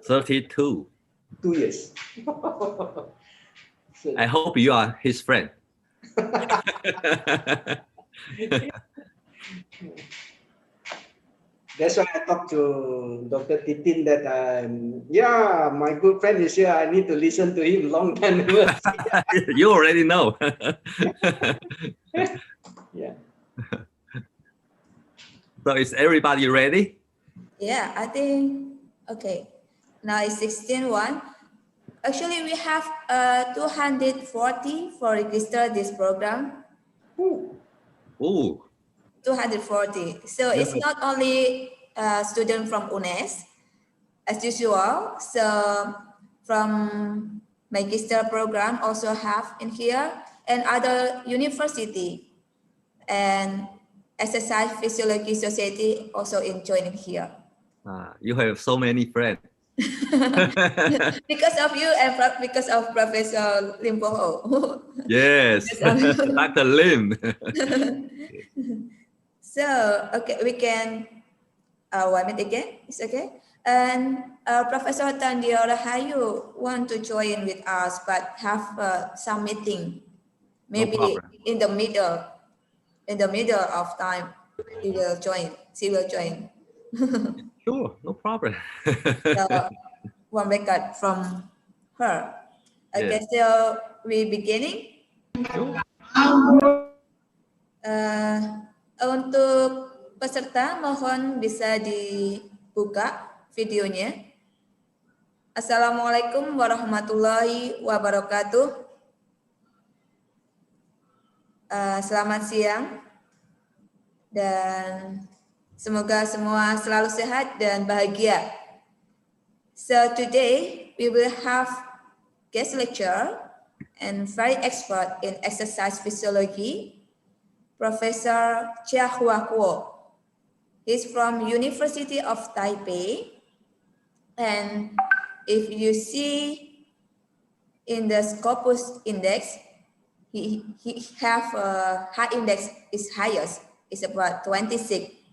32. 2 years. So, I hope you are his friend. that's why I talked to Dr. Titin that yeah, my good friend is here. I need to listen to him long time. You already know. Yeah. So is everybody ready? Yeah, I think, okay. Now it's 16:01. Actually, we have 240 for register this program. Ooh. Ooh. 240. So it's not only student from UNES as usual. So from magister program also have in here and other university and exercise physiology society also in joining here. You have so many friends. Because of you and because of Professor Lim Ho. Yes, Dr. Lim. So, okay, we can 1 minute again. It's okay. And Professor Tandio Rahayu want to join with us, but have some meeting. No Maybe problem. in the middle of time, he will join. She will join. Sure, no problem. So, one record from her. Okay, Yes. so we beginning. Sure. Untuk peserta mohon bisa dibuka videonya. Assalamualaikum warahmatullahi wabarakatuh. Selamat siang dan semoga semua selalu sehat dan bahagia. So today we will have guest lecture and very expert in exercise physiology, Professor Chia Hua Kuo. He's from University of Taipei, and if you see in the Scopus index, he have a heart index is highest. It's about 26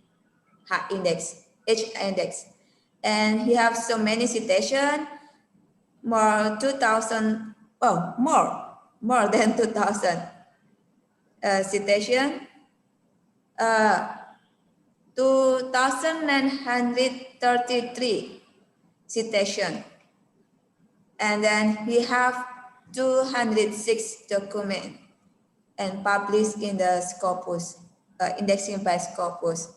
heart index, H index, and he have so many citation, more 2,000. Oh, more than 2,000 citation. 2,933 citation, and then he have 206 document and published in the Scopus, indexing by Scopus.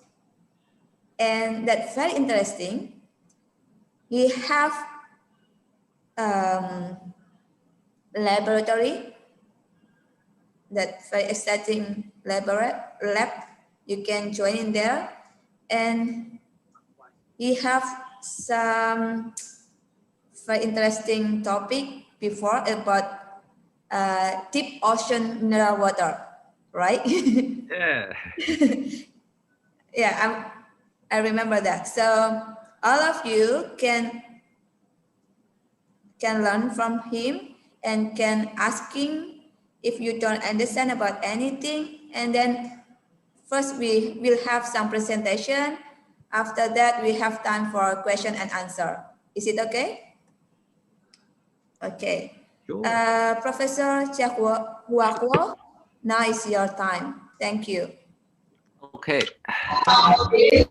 And that's very interesting. He have laboratory, that very exciting lab. You can join in there, and he have some very interesting topic before about deep ocean mineral water, right? Yeah. Yeah, I remember that. So all of you can learn from him and can asking if you don't understand about anything, and then first we will have some presentation. After that, we have time for question and answer. Is it okay? Okay. Sure. Professor Chia Hua Kuo, now is your time. Thank you. Okay. Okay.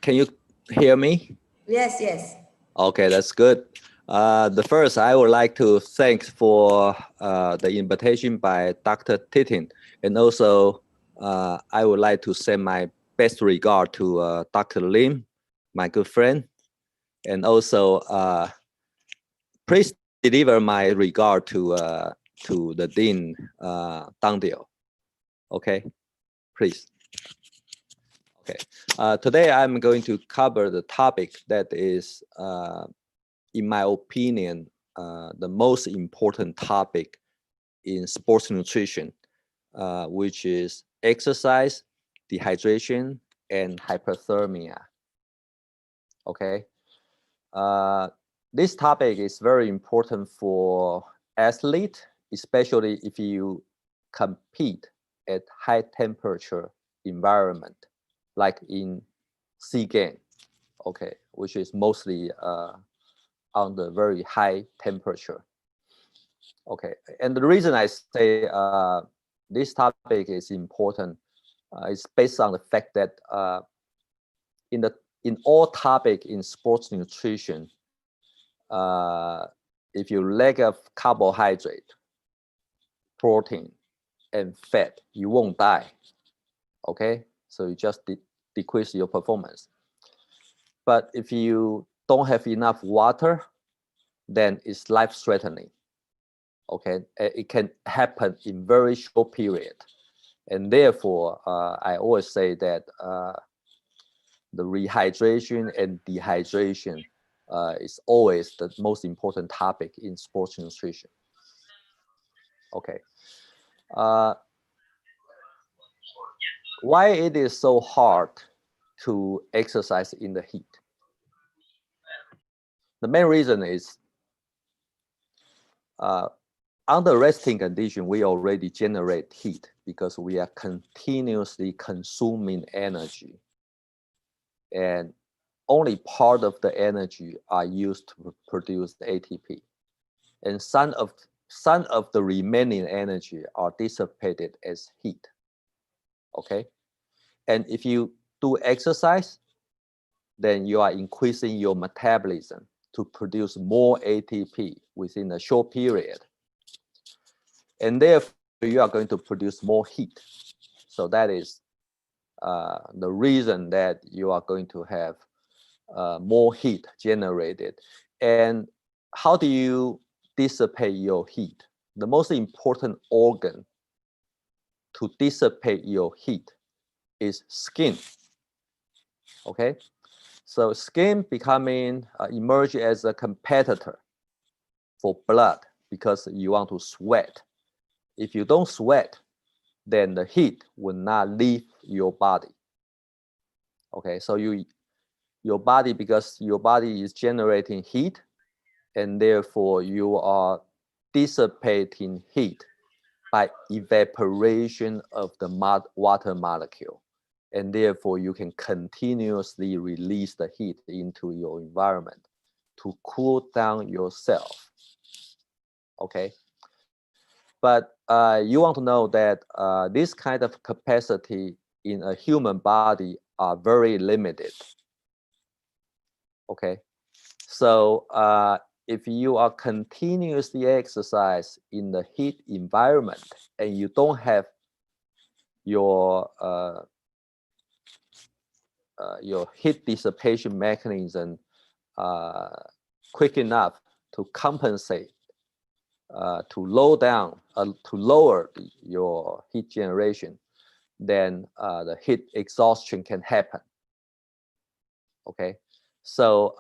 Can you hear me? Yes, yes. Okay, that's good. The first, I would like to thank for the invitation by Dr. Titin, and also I would like to send my best regard to Dr. Lim, my good friend, and also please deliver my regard to the Dean Dangdio. Okay, please. Okay, today I'm going to cover the topic that is, in my opinion, the most important topic in sports nutrition, which is exercise, dehydration, and hyperthermia. Okay. this topic is very important for athlete, especially if you compete at high temperature environment, like in sea game, okay, which is mostly under very high temperature. Okay, and the reason I say this topic is important is based on the fact that in all topic in sports nutrition, if you lack of carbohydrate, protein, and fat, you won't die. Okay, so you just decrease your performance. But if you don't have enough water, then it's life-threatening. Okay, it can happen in very short period, and therefore I always say that the rehydration and dehydration is always the most important topic in sports nutrition. Okay, why it is so hard to exercise in the heat? The main reason is under resting condition, we already generate heat because we are continuously consuming energy, and only part of the energy are used to produce the ATP, and some of the remaining energy are dissipated as heat. Okay, and if you do exercise, then you are increasing your metabolism to produce more ATP within a short period, and therefore you are going to produce more heat. So that is the reason that you are going to have more heat generated. And how do you dissipate your heat? The most important organ to dissipate your heat is skin. Okay, so skin becoming emerge as a competitor for blood because you want to sweat. If you don't sweat, then the heat will not leave your body. Okay, so your body, because your body is generating heat, and therefore you are dissipating heat by evaporation of the water molecule, and therefore you can continuously release the heat into your environment to cool down yourself. Okay, but you want to know that this kind of capacity in a human body are very limited. Okay, so if you are continuously exercise in the heat environment and you don't have your heat dissipation mechanism quick enough to compensate, to lower your heat generation, then the heat exhaustion can happen. Okay, so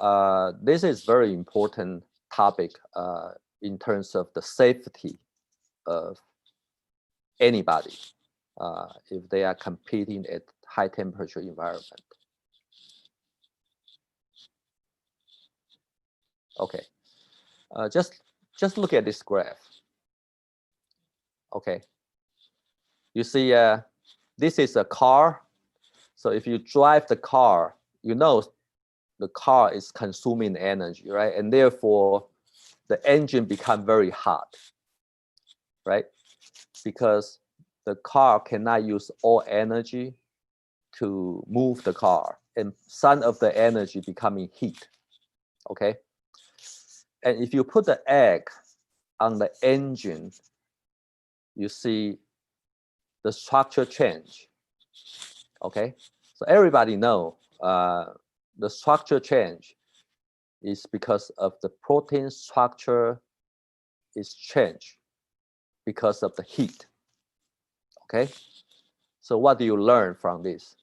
this is very important topic in terms of the safety of anybody if they are competing at high temperature environment. Okay, just look at this graph. Okay, you see this is a car. So if you drive the car, you know the car is consuming energy, right? And therefore the engine become very hot, right? Because the car cannot use all energy to move the car, and some of the energy becoming heat. Okay, and if you put the egg on the engine, you see the structure change. Okay, so everybody know the structure change is because of the protein structure is changed because of the heat. Okay, so what do you learn from this?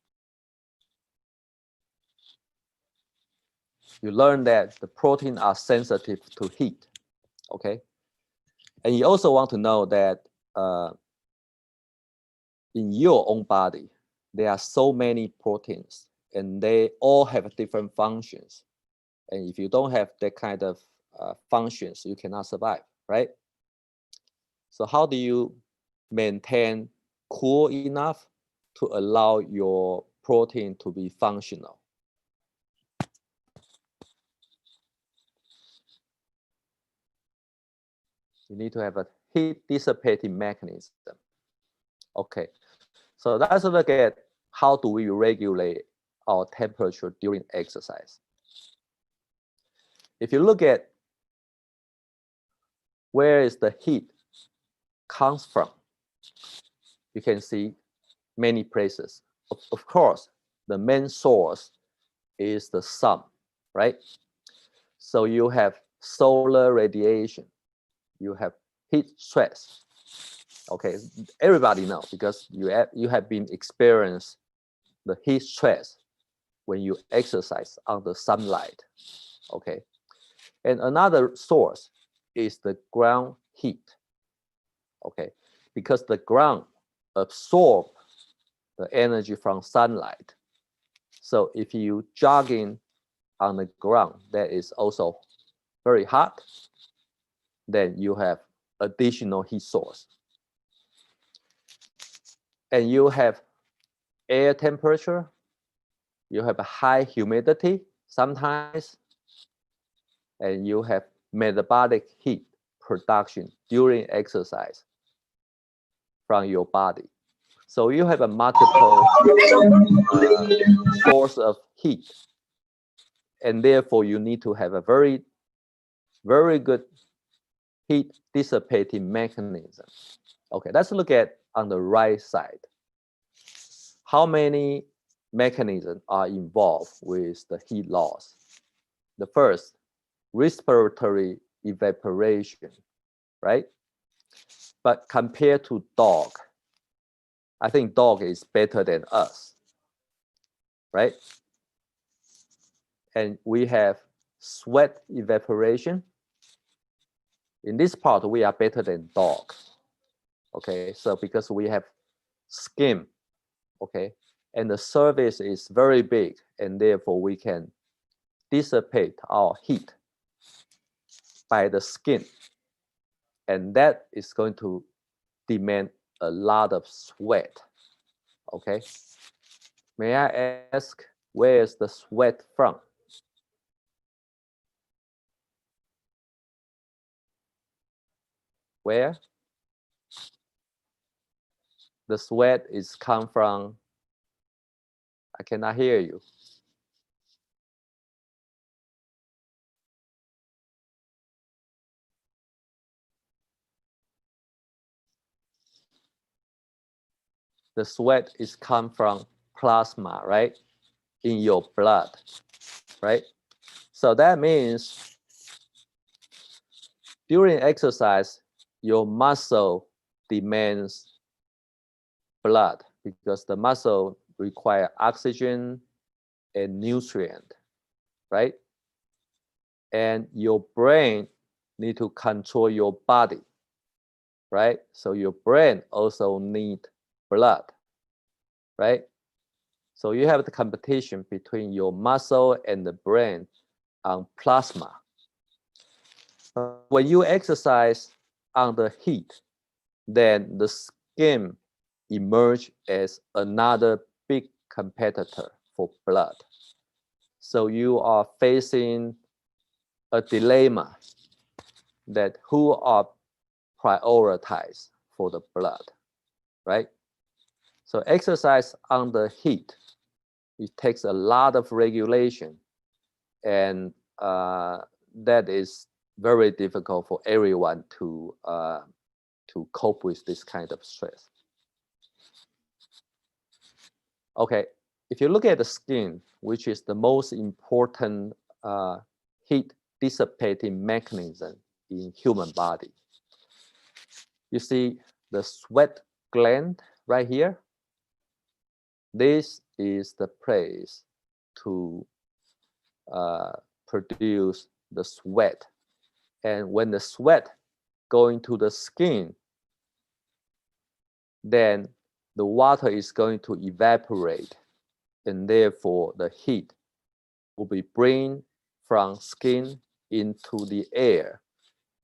You learn that the protein are sensitive to heat. Okay, and you also want to know that in your own body, there are so many proteins and they all have different functions. And if you don't have that kind of functions, you cannot survive, right? So how do you maintain cool enough to allow your protein to be functional? You need to have a heat dissipating mechanism. Okay, so let's look at how do we regulate our temperature during exercise. If you look at where is the heat comes from, you can see many places. Of course, the main source is the sun, right? So you have solar radiation, you have heat stress. Okay, everybody knows because you have been experienced the heat stress when you exercise under sunlight. Okay, and another source is the ground heat. Okay, because the ground absorbs the energy from sunlight. So if you jogging on the ground that is also very hot, then you have additional heat source. And you have air temperature, you have a high humidity sometimes, and you have metabolic heat production during exercise from your body. So you have a multiple source of heat, and therefore you need to have a very, very good heat dissipating mechanism. Okay, let's look at on the right side. How many mechanisms are involved with the heat loss? The first, respiratory evaporation, right? But compared to dog, I think dog is better than us, right? And we have sweat evaporation. In this part, we are better than dog. Okay, so because we have skin, okay, and the surface is very big, and therefore we can dissipate our heat by the skin, and that is going to demand a lot of sweat. Okay, may I ask, where is the sweat from? Where? The sweat is come from, I cannot hear you. The sweat is come from plasma, right? In your blood, right? So that means during exercise, your muscle demands blood because the muscle require oxygen and nutrient, right? And your brain need to control your body, right? So your brain also need blood, right? So you have the competition between your muscle and the brain on plasma. When you exercise under heat, then the skin emerge as another big competitor for blood. So you are facing a dilemma that who are prioritized for the blood, right? So exercise under heat, it takes a lot of regulation, and that is very difficult for everyone to cope with this kind of stress. Okay, if you look at the skin, which is the most important heat dissipating mechanism in human body, you see the sweat gland right here. This is the place to produce the sweat. And when the sweat going to the skin, then the water is going to evaporate, and therefore the heat will be bring from skin into the air,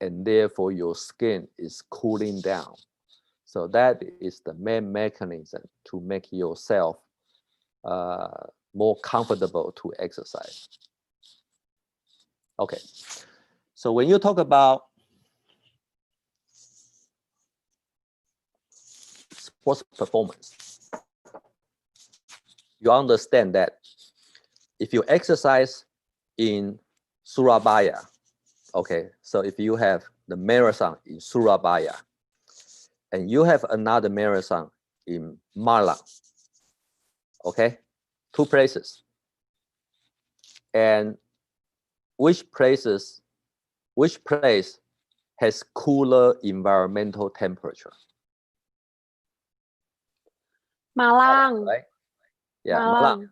and therefore your skin is cooling down. So that is the main mechanism to make yourself more comfortable to exercise. Okay, so when you talk about sports performance, you understand that if you exercise in Surabaya, okay, so if you have the marathon in Surabaya and you have another marathon in Malang, okay, two places, and which place has cooler environmental temperature? Malang. Right? Yeah, Malang.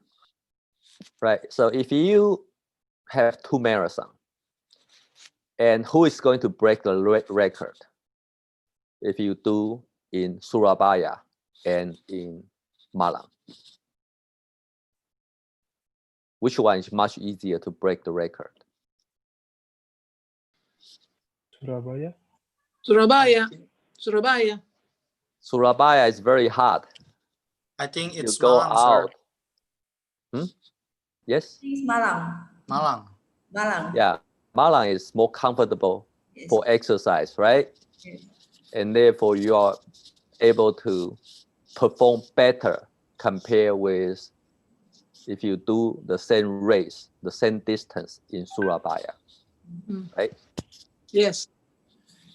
Right. So if you have two marathons, and who is going to break the record if you do in Surabaya and in Malang? Which one is much easier to break the record? Surabaya. Surabaya is very hard. I think You it's go Malang, out. sir. Yes? It's Malang. Malang. Malang. Yeah, Malang is more comfortable Yes. for exercise, right? Yes. And therefore you are able to perform better compared with if you do the same race, the same distance in Surabaya, right? Yes.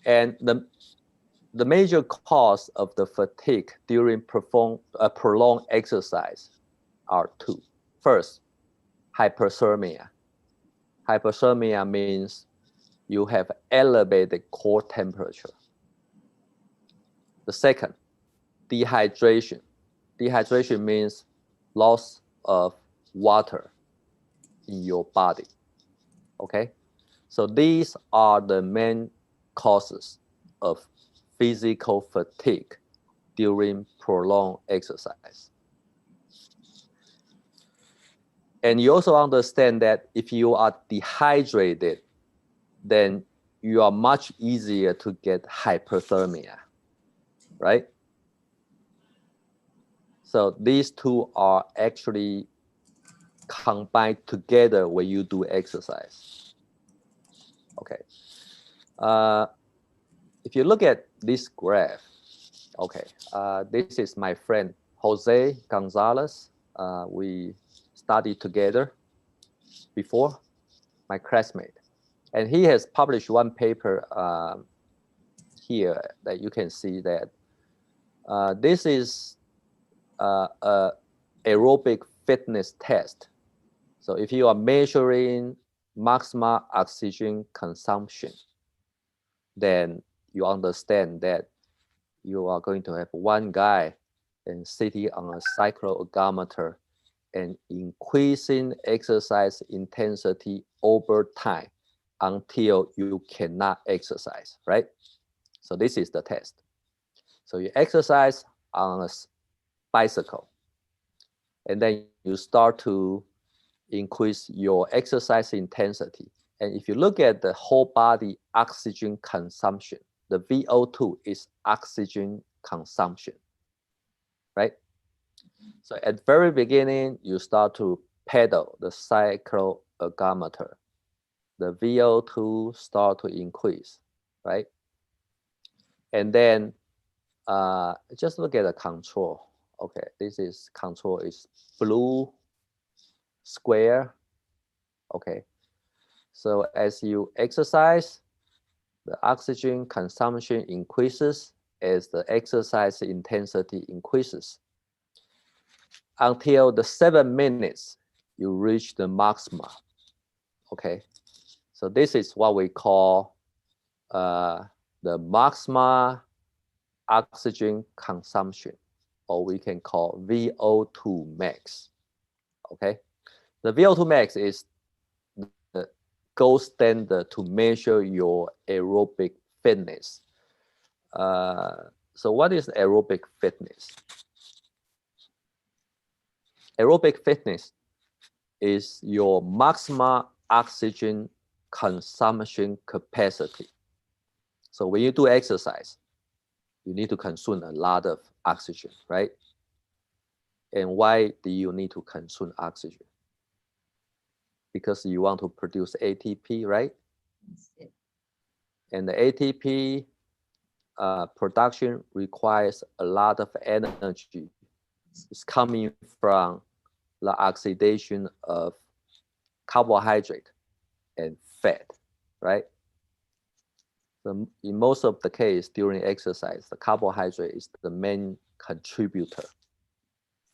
And the major cause of the fatigue during prolonged exercise are two. First, hyperthermia. Hyperthermia means you have elevated core temperature. The second, dehydration. Dehydration means loss of water in your body. Okay? So these are the main causes of physical fatigue during prolonged exercise. And you also understand that if you are dehydrated, then you are much easier to get hyperthermia, right? So these two are actually combined together when you do exercise. Okay. If you look at this graph, okay, this is my friend Jose Gonzalez. We studied together before, my classmate. And he has published one paper here that you can see that this is a aerobic fitness test. So if you are measuring maximal oxygen consumption, then you understand that you are going to have one guy and sitting on a cycloergometer and increasing exercise intensity over time until you cannot exercise, right? So this is the test. So you exercise on a bicycle, and then you start to increase your exercise intensity. And if you look at the whole body oxygen consumption, the VO2 is oxygen consumption, right? So at the very beginning, you start to pedal the cycloergometer. The VO2 start to increase, right? And then just look at the control. Okay, this is control is blue square. Okay, so as you exercise, the oxygen consumption increases as the exercise intensity increases. Until the 7 minutes, you reach the maxima. Okay, so this is what we call the maxima oxygen consumption, or we can call VO2 max. Okay, the VO2 max is the gold standard to measure your aerobic fitness. So what is aerobic fitness? Aerobic fitness is your maximum oxygen consumption capacity. So when you do exercise, you need to consume a lot of oxygen, right? And why do you need to consume oxygen? Because you want to produce ATP, right? And the ATP production requires a lot of energy. It's coming from the oxidation of carbohydrate and fat, right? So in most of the case during exercise, the carbohydrate is the main contributor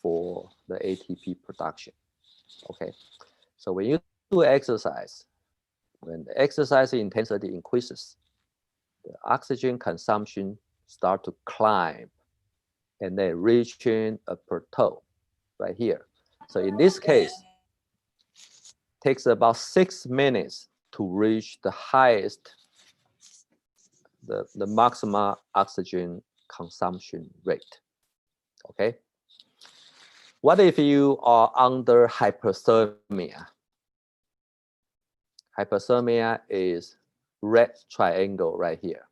for the ATP production. Okay, so when you do exercise, when the exercise intensity increases, the oxygen consumption start to climb and then reaching a plateau right here. So in this case, it takes about 6 minutes to reach the highest, the maximum oxygen consumption rate. Okay. What if you are under hyperthermia? Hyperthermia is red triangle right here.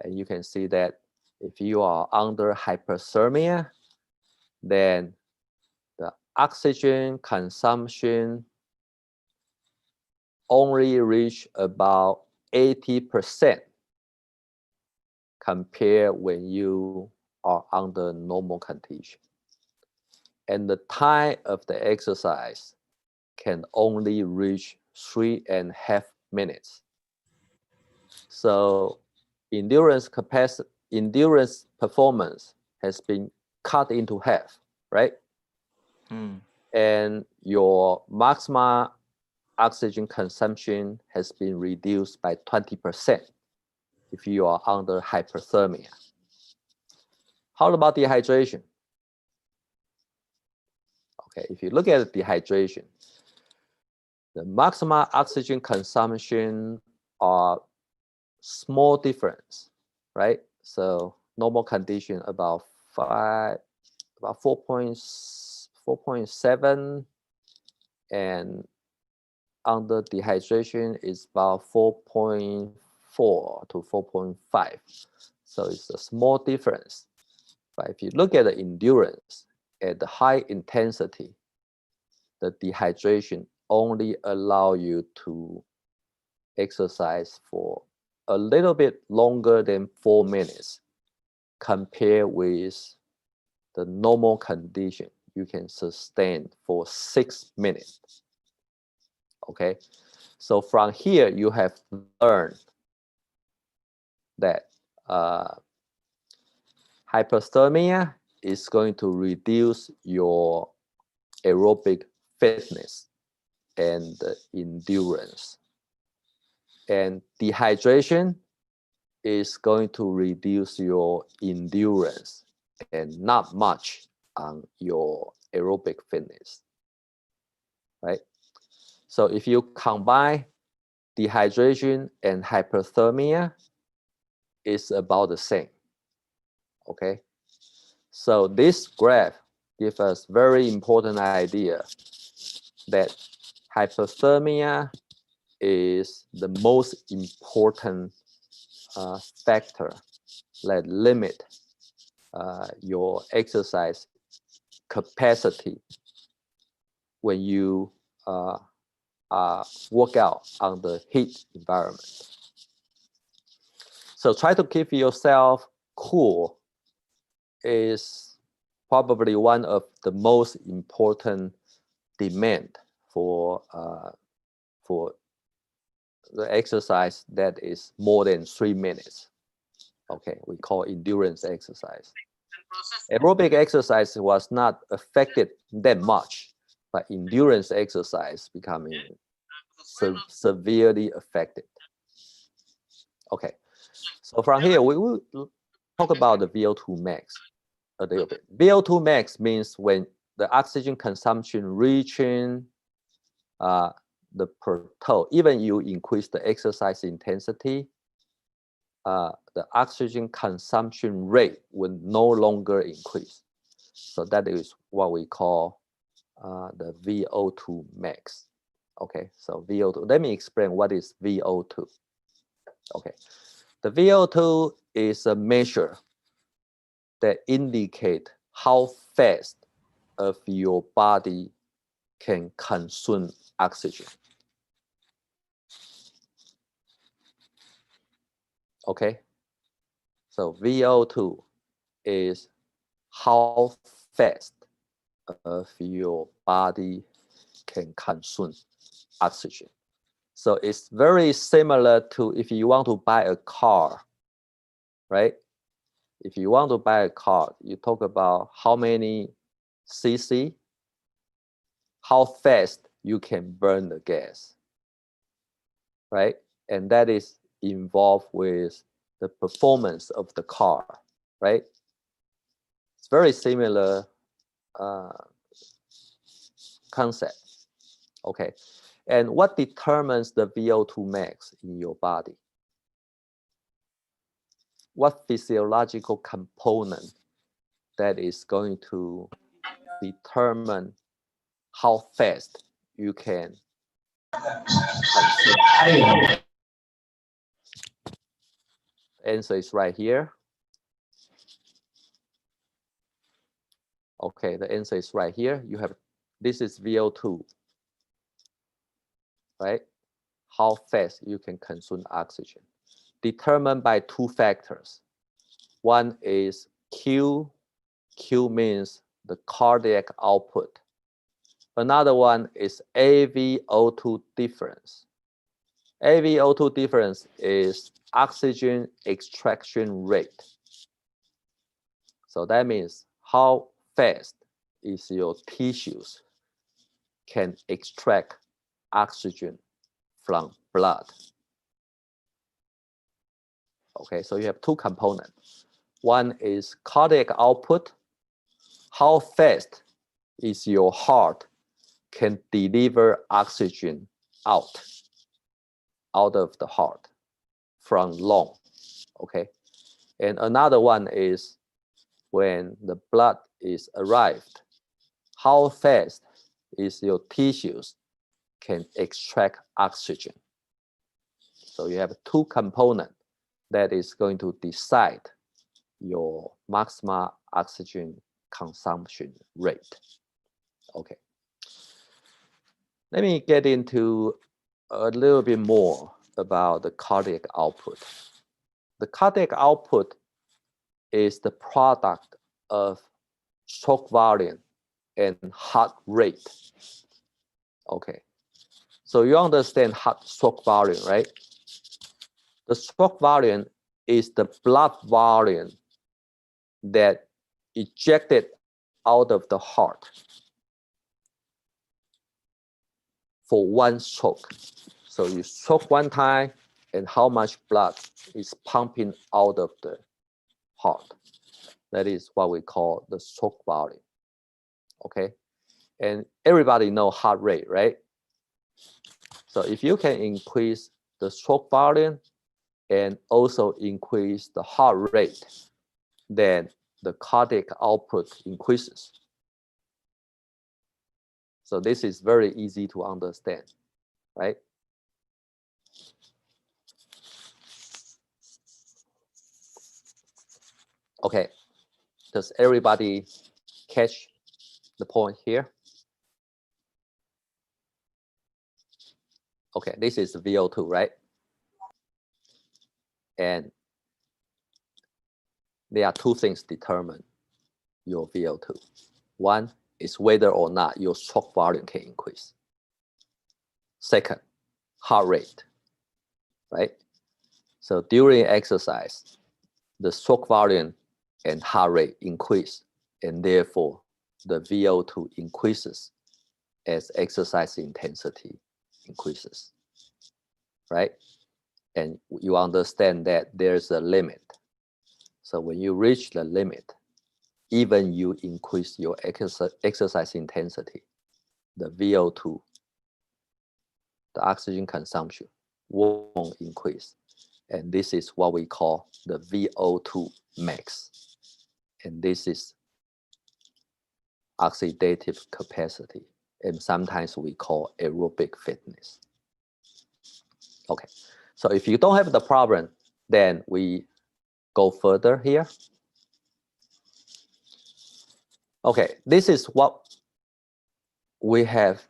And you can see that if you are under hyperthermia, then the oxygen consumption only reach about 80% compared when you are under normal condition. And the time of the exercise can only reach 3.5 minutes. So endurance performance has been cut into half, right? And your maximum oxygen consumption has been reduced by 20% if you are under hyperthermia. How about dehydration? Okay, if you look at dehydration, the maximum oxygen consumption are small difference, right? So normal condition about 4.7, and under dehydration is about 4.4 to 4.5. So it's a small difference. But if you look at the endurance at the high intensity, the dehydration only allow you to exercise for a little bit longer than 4 minutes compared with the normal condition. You can sustain for 6 minutes. Okay, so from here you have learned that hyperthermia is going to reduce your aerobic fitness and endurance, and dehydration is going to reduce your endurance and not much on your aerobic fitness, right? So if you combine dehydration and hyperthermia, it's about the same, okay? So this graph gives us very important idea that hyperthermia is the most important factor that limit your exercise capacity when you work out on the heat environment. So try to keep yourself cool is probably one of the most important demand for the exercise that is more than 3 minutes. Okay, we call endurance exercise. Aerobic exercise was not affected that much, but endurance exercise becoming severely affected. Okay, so from here we will talk about the VO2 max a little bit. VO2 max means when the oxygen consumption reaching the plateau, even you increase the exercise intensity, the oxygen consumption rate will no longer increase. So that is what we call the VO2 max. Okay, so VO2. Let me explain what is VO2. Okay, the VO2 is a measure that indicate how fast of your body can consume oxygen. Okay, so VO2 is how fast of your body can consume oxygen. So it's very similar to if you want to buy a car, right? If you want to buy a car, you talk about how many cc, how fast you can burn the gas, right? And that is involved with the performance of the car, right? It's very similar concept. Okay, and what determines the VO2 max in your body? What physiological component that is going to determine how fast you can consume? The answer is right here. Okay, the answer is right here. You have, this is VO2, right? How fast you can consume oxygen. Determined by two factors. One is Q. Q means the cardiac output. Another one is AVO2 difference. AVO2 difference is oxygen extraction rate. So that means how fast is your tissues can extract oxygen from blood. Okay, so you have two components. One is cardiac output. How fast is your heart can deliver oxygen out of the heart from lung, okay? And another one is when the blood is arrived, how fast is your tissues can extract oxygen. So you have two components that is going to decide your maximal oxygen consumption rate. Okay. Let me get into a little bit more about the cardiac output. The cardiac output is the product of stroke volume and heart rate. Okay, so you understand heart stroke volume, right? The stroke volume is the blood volume that ejected out of the heart for one stroke. So you stroke one time and how much blood is pumping out of the heart. That is what we call the stroke volume. Okay, and everybody know heart rate, right? So if you can increase the stroke volume and also increase the heart rate, then the cardiac output increases. So this is very easy to understand, right? Okay, does everybody catch the point here? Okay, this is VO2, right? And there are two things determine your VO2. One is whether or not your stroke volume can increase. Second, heart rate, right? So during exercise, the stroke volume and heart rate increase, and therefore the VO2 increases as exercise intensity increases, right? And you understand that there's a limit. So when you reach the limit, even you increase your exercise intensity, the VO2, the oxygen consumption, won't increase. And this is what we call the VO2 max. And this is oxidative capacity. and sometimes we call aerobic fitness. Okay, so if you don't have the problem, then we go further here. Okay, this is what we have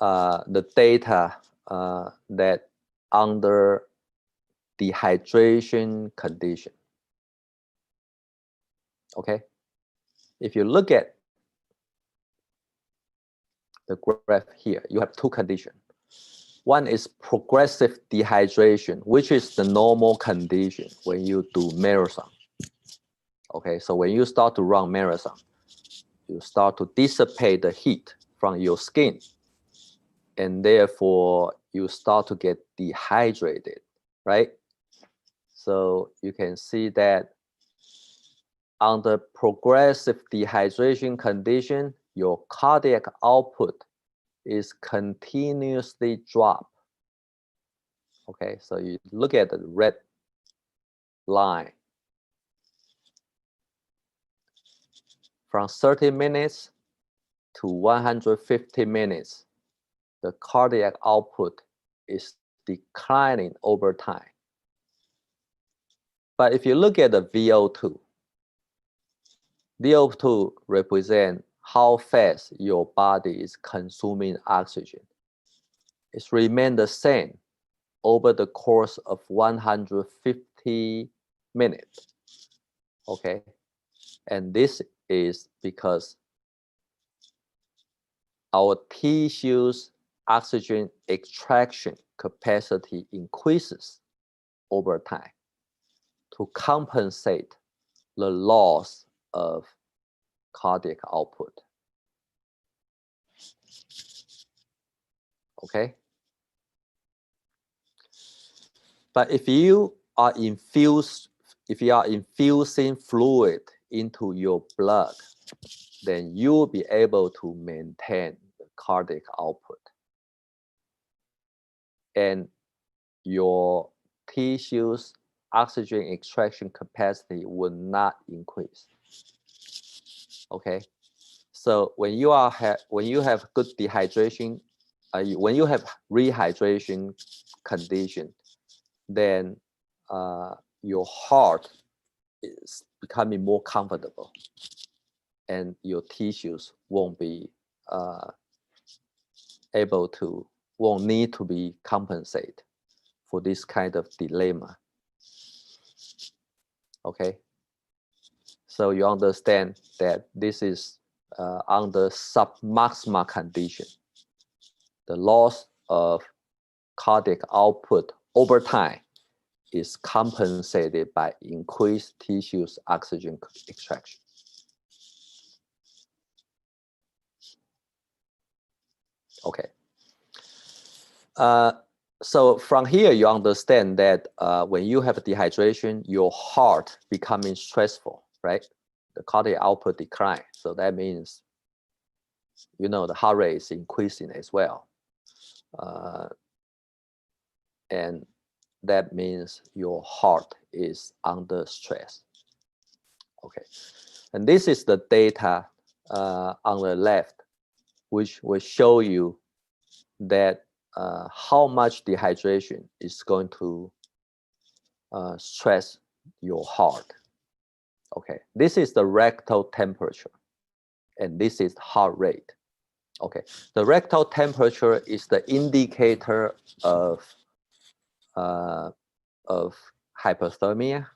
the data that under dehydration condition. Okay, if you look at the graph here, you have two conditions. One is progressive dehydration, which is the normal condition when you do marathon. Okay, so when you start to run marathon, you start to dissipate the heat from your skin, and therefore you start to get dehydrated, right? So you can see that under progressive dehydration condition, your cardiac output is continuously drop. Okay, so you look at the red line. From 30 minutes to 150 minutes, the cardiac output is declining over time. But if you look at the VO2, VO2 represents how fast your body is consuming oxygen. It's remained the same over the course of 150 minutes. Okay, and this is because our tissues oxygen extraction capacity increases over time to compensate the loss of cardiac output. Okay, but if you are infusing fluid into your blood, then you will be able to maintain the cardiac output, and your tissues oxygen extraction capacity will not increase. Okay, so when you have good dehydration, when you have rehydration condition, then your heart is becoming more comfortable, and your tissues won't be won't need to be compensated for this kind of dilemma. Okay, so you understand that this is under submaximal condition. The loss of cardiac output over time is compensated by increased tissues oxygen extraction. Okay. So from here, you understand that when you have dehydration, your heart becoming stressful, right? The cardiac output decline. So that means, the heart rate is increasing as well. And that means your heart is under stress. Okay. And this is the data on the left, which will show you that how much dehydration is going to stress your heart. Okay, this is the rectal temperature, and this is heart rate. Okay, the rectal temperature is the indicator of hyperthermia.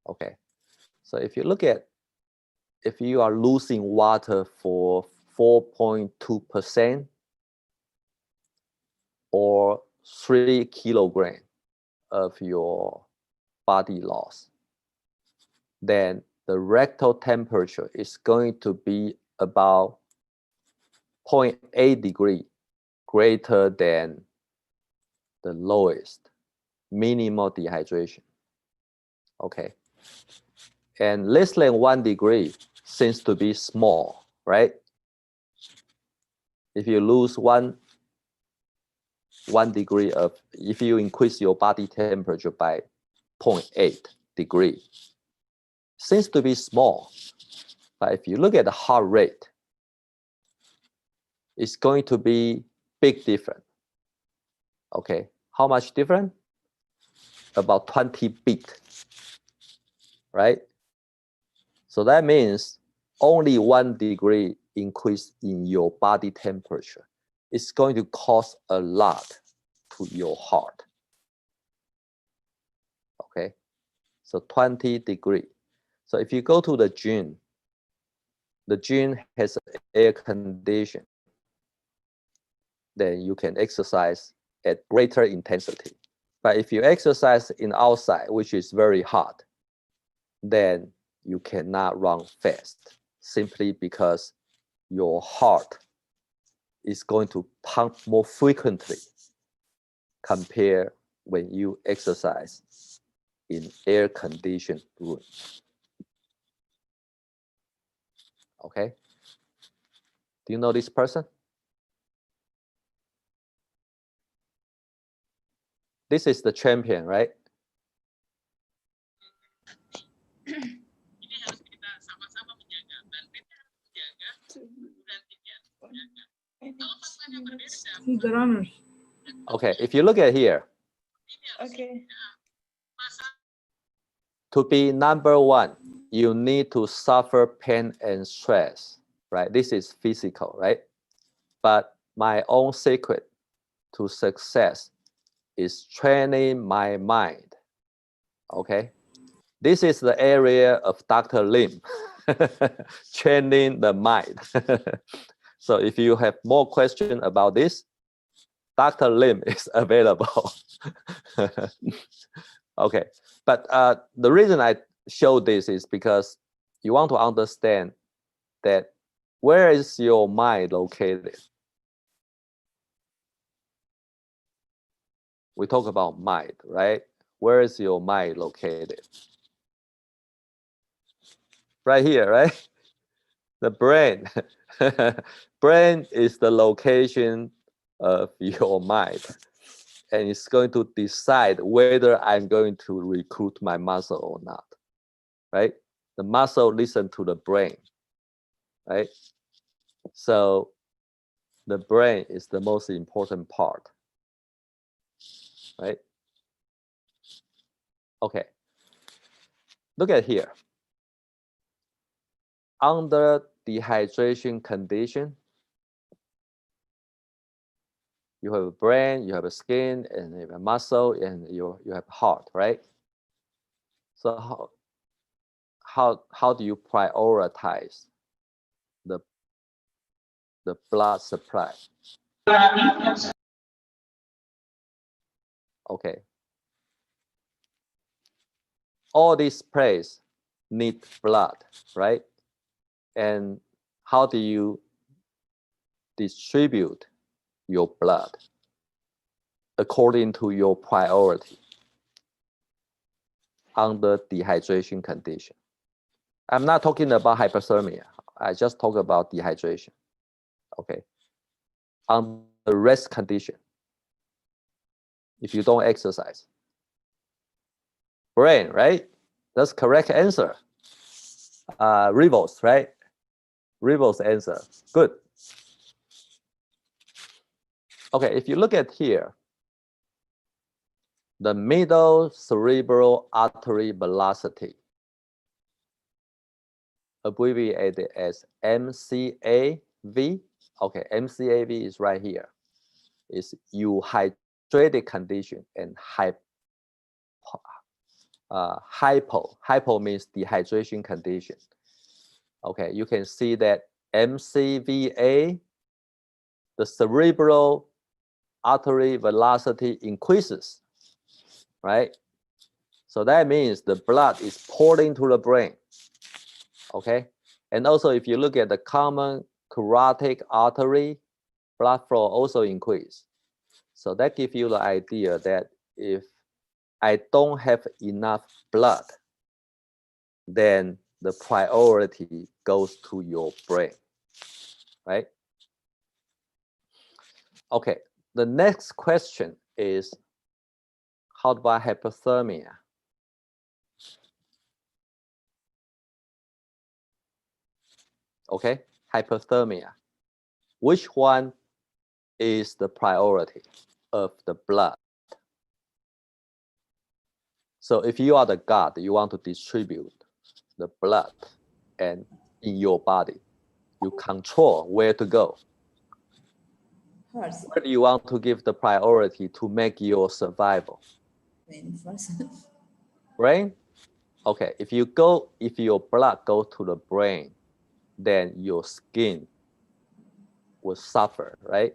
Okay, so if you look at, if you are losing water for 4.2% or 3 kilograms of your body loss, then the rectal temperature is going to be about 0.8 degrees greater than the lowest minimal dehydration. Okay, and less than 1 degree seems to be small, right? If you lose one degree if you increase your body temperature by 0.8 degree, seems to be small. But if you look at the heart rate, it's going to be big different. Okay, how much different? About 20 beat, right? So that means only 1 degree increase in your body temperature is going to cause a lot to your heart. Okay, so 20 degree. So if you go to the gym has air condition, then you can exercise at greater intensity. But if you exercise in outside, which is very hot, then you cannot run fast, simply because your heart is going to pump more frequently compared when you exercise in air-conditioned room. Okay? Do you know this person? This is the champion, right? Okay, if you look at here. Okay. To be number 1, you need to suffer pain and stress, right? This is physical, right? But my own secret to success is training my mind, okay? This is the area of Dr. Lim, training the mind. So if you have more questions about this, Dr. Lim is available. Okay, but the reason I show this is because you want to understand that where is your mind located? We talk about mind, right? Where is your mind located? Right here, right? The brain. Brain is the location of your mind, and it's going to decide whether I'm going to recruit my muscle or not, right? The muscle listen to the brain, right? So the brain is the most important part, right? Okay, look at here. Under dehydration condition, you have a brain, you have a skin, and you have a muscle, and you have heart, right? So how do you prioritize the blood supply? Okay. All these places need blood, right? And how do you distribute your blood according to your priority under dehydration condition? I'm not talking about hyperthermia. I just talk about dehydration. Okay. On the rest condition, if you don't exercise. Brain, right? That's correct answer. Reverse, right? Reverse answer. Good. Okay, if you look at here, the middle cerebral artery velocity, abbreviated as MCAV. Okay, MCAV is right here. It's euhydrated condition and hypo. Hypo means dehydration condition. Okay, you can see that MCVA, the cerebral artery velocity increases, right? So that means the blood is pouring to the brain, okay? And also if you look at the common carotid artery, blood flow also increase. So that gives you the idea that if I don't have enough blood, then the priority goes to your brain, right? Okay, the next question is, how about hyperthermia? Okay, hyperthermia. which one is the priority of the blood? So if you are the God, you want to distribute the blood and in your body, you control where to go. Heart. Where do you want to give the priority to make your survival? Brain first. Brain? Okay, if your blood go to the brain, then your skin will suffer, right?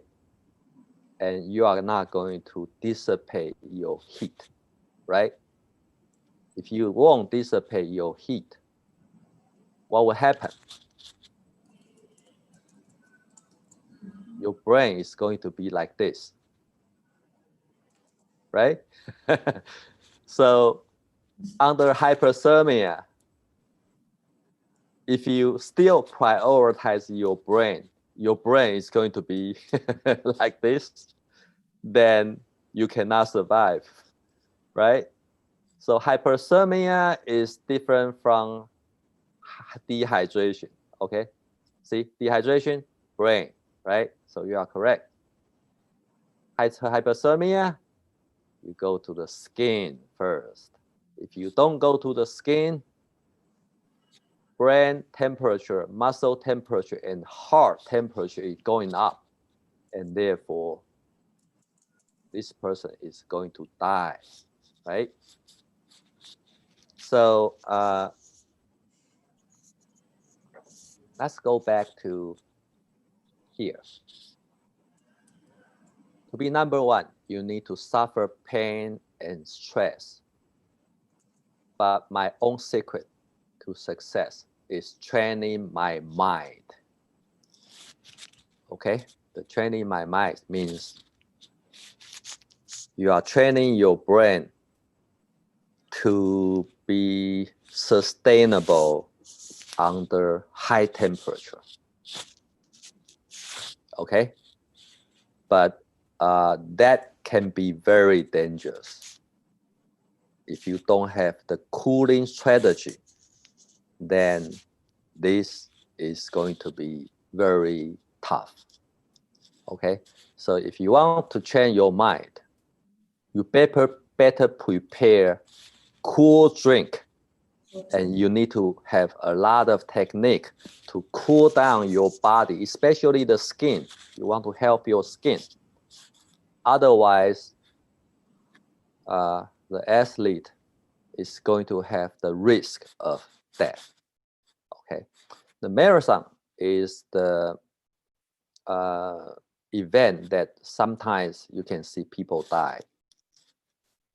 And you are not going to dissipate your heat, right? If you won't dissipate your heat, what will happen? Your brain is going to be like this, right? So under hyperthermia, if you still prioritize your brain is going to be like this, then you cannot survive, right? So hyperthermia is different from dehydration, okay? See, dehydration, brain, right? So you are correct. Hyperthermia, you go to the skin first. If you don't go to the skin, brain temperature, muscle temperature, and heart temperature is going up. And therefore, this person is going to die, right? So let's go back to here. To be number one, you need to suffer pain and stress. But my own secret to success is training my mind. Okay, the training my mind means you are training your brain to be sustainable under high temperature. Okay, but that can be very dangerous. If you don't have the cooling strategy, then this is going to be very tough. Okay, so if you want to train your mind, you better prepare cool drink, and you need to have a lot of technique to cool down your body, especially the skin. You want to help your skin. Otherwise, the athlete is going to have the risk of death. Okay, the marathon is the event that sometimes you can see people die.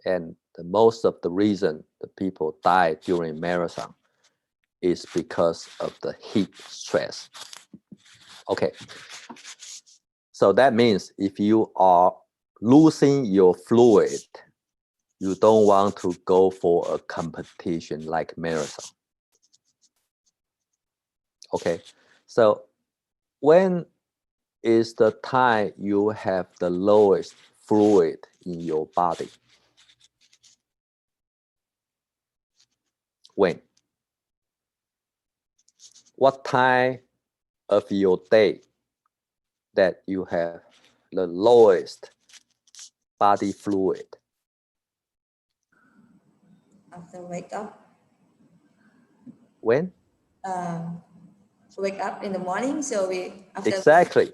And most of the reason the people die during marathon is because of the heat stress. Okay, so that means if you are losing your fluid, you don't want to go for a competition like marathon. Okay, so when is the time you have the lowest fluid in your body? When? What time of your day that you have the lowest body fluid? After wake up. When? Wake up in the morning, so after Exactly.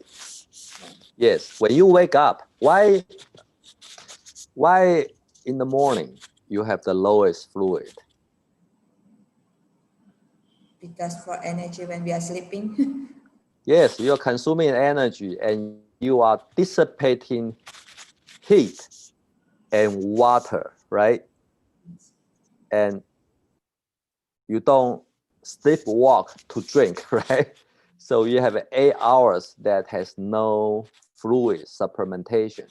Yes, when you wake up, why in the morning you have the lowest fluid? because for energy when we are sleeping. Yes, you are consuming energy and you are dissipating heat and water, right? And you don't sleepwalk to drink, right? So you have 8 hours that has no fluid supplementation.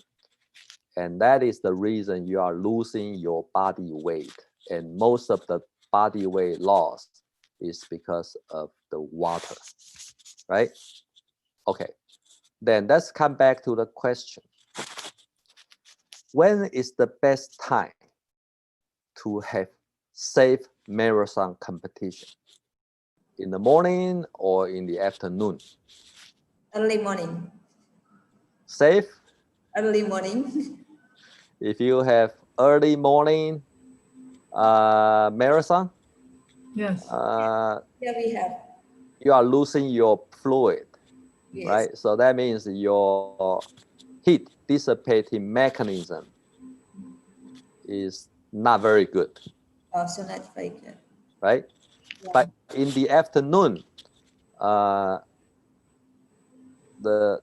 And that is the reason you are losing your body weight. And most of the body weight loss is because of the water, right? Okay, then let's come back to the question. When is the best time to have safe marathon competition? In the morning or in the afternoon? Early morning. Safe? Early morning. If you have early morning marathon, Yes. Here we have. you are losing your fluid, Yes. right? So that means your heat dissipating mechanism is not very good, Also not very good. right? Yeah. But in the afternoon, the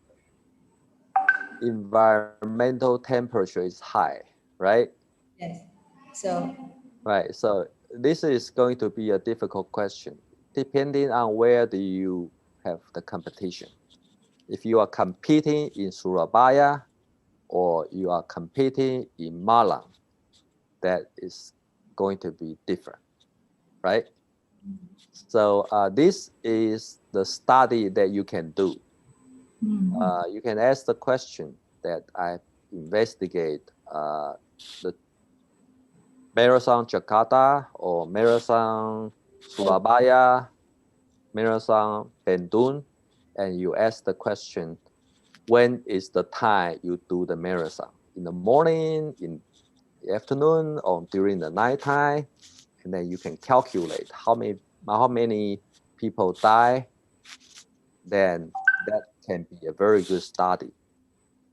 environmental temperature is high, right? Yes. So Right. So this is going to be a difficult question, depending on where do you have the competition. If you are competing in Surabaya or you are competing in Malang, that is going to be different, right? So this is the study that you can do. You can ask the question that I investigate the Marathon Jakarta or Marathon Surabaya, Marathon Bandung, and you ask the question, when is the time you do the marathon? In the morning, in the afternoon, or during the nighttime? And then you can calculate how many people die. Then that can be a very good study.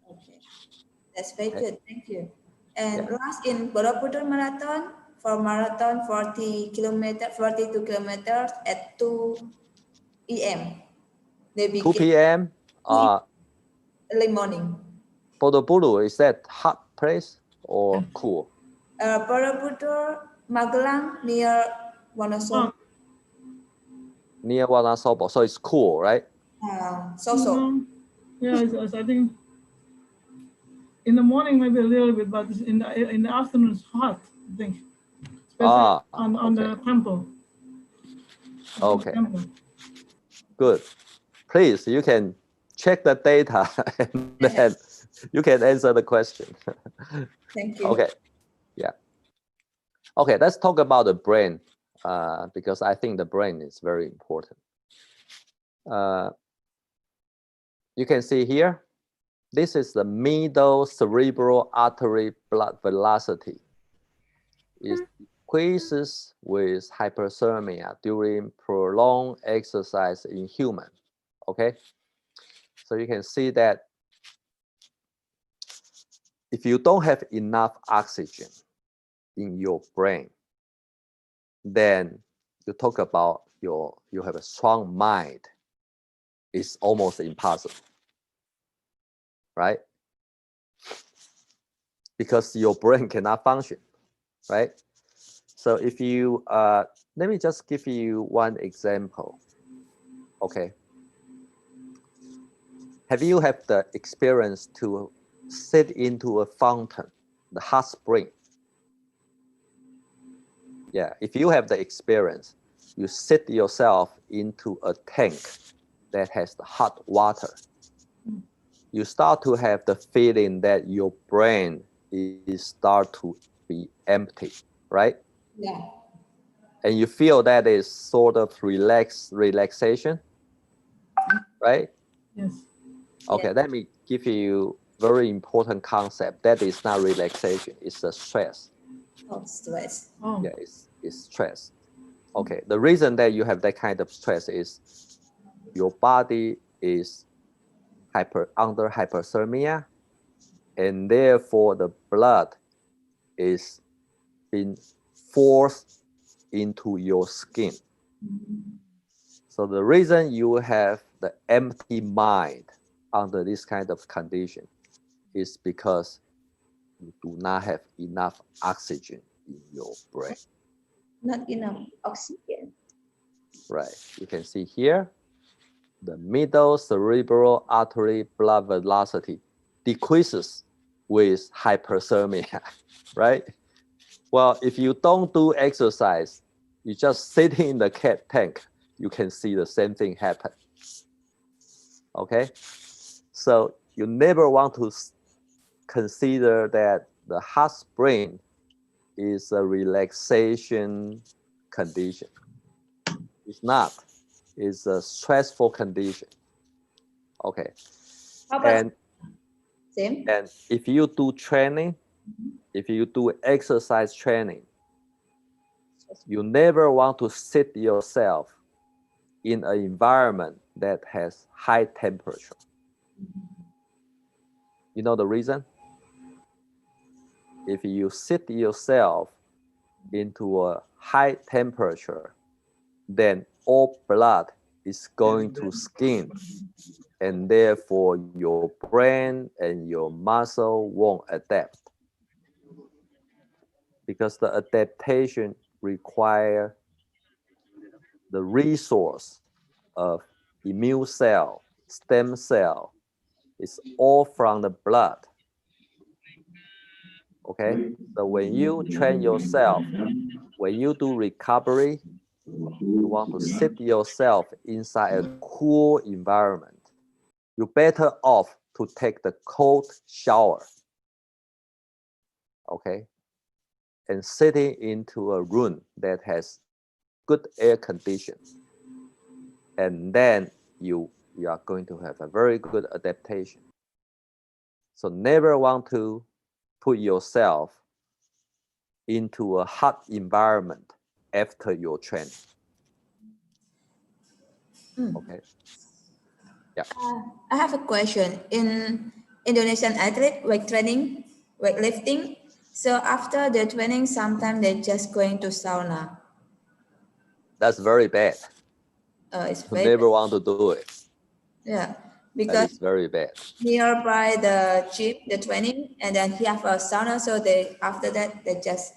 okay. That's very Okay. good. Thank you. And Yeah. last in Borobudur Marathon, for marathon 42 kilometers at 2 p.m. They 2 begin p.m. early morning. Borobudur, is that hot place or cool? Borobudur, Magelang near Wonosobo. Near Wonosobo, so it's cool, right? So. Yeah, I think in the morning maybe a little bit, but in the afternoon it's hot, I think. Especially on the temple. Okay. Good. Please, you can check the data and then you can answer the question. Thank you. Okay. Yeah. Okay, let's talk about the brain because I think the brain is very important. You can see here, this is the middle cerebral artery blood velocity. It decreases with hyperthermia during prolonged exercise in human. Okay, so you can see that if you don't have enough oxygen in your brain, then you talk about you have a strong mind. It's almost impossible, right? Because your brain cannot function, right? So if you, let me just give you one example, okay? Have you had the experience to sit into a fountain, the hot spring? Yeah, if you have the experience, you sit yourself into a tank that has the hot water. You start to have the feeling that your brain is start to be empty, right? Yeah. And you feel that is sort of relaxation, right? Yes. Okay, let me give you very important concept. That is not relaxation, it's a stress. Oh, stress. Oh. Yeah, it's stress. Okay, the reason that you have that kind of stress is your body is under hyperthermia, and therefore the blood is being forced into your skin. So the reason you have the empty mind under this kind of condition is because you do not have enough oxygen in your brain. Not enough oxygen. Right. You can see here, the middle cerebral artery blood velocity decreases with hyperthermia, right? Well, if you don't do exercise, you just sit in the tank, you can see the same thing happen. Okay? So you never want to consider that the hot spring is a relaxation condition. It's not. It's a stressful condition. Okay. How about And same? and if you do training, if you do exercise training, you never want to sit yourself in an environment that has high temperature. You know the reason? If you sit yourself into a high temperature, then all blood is going to skin, and therefore your brain and your muscle won't adapt, because the adaptation requires the resource of immune cell, stem cell. It's all from the blood. Okay, so when you train yourself, when you do recovery, you want to sit yourself inside a cool environment. You're better off to take the cold shower, okay, and sitting into a room that has good air conditions, and then you are going to have a very good adaptation. So never want to put yourself into a hot environment after your training. Okay. Yeah. I have a question. In Indonesian athlete, weight training, weightlifting, so after the training, sometimes they're just going to sauna. That's very bad. It's You very never want to do it. yeah, That because is very bad. nearby the gym, the training, and then he have a sauna, so they after that they just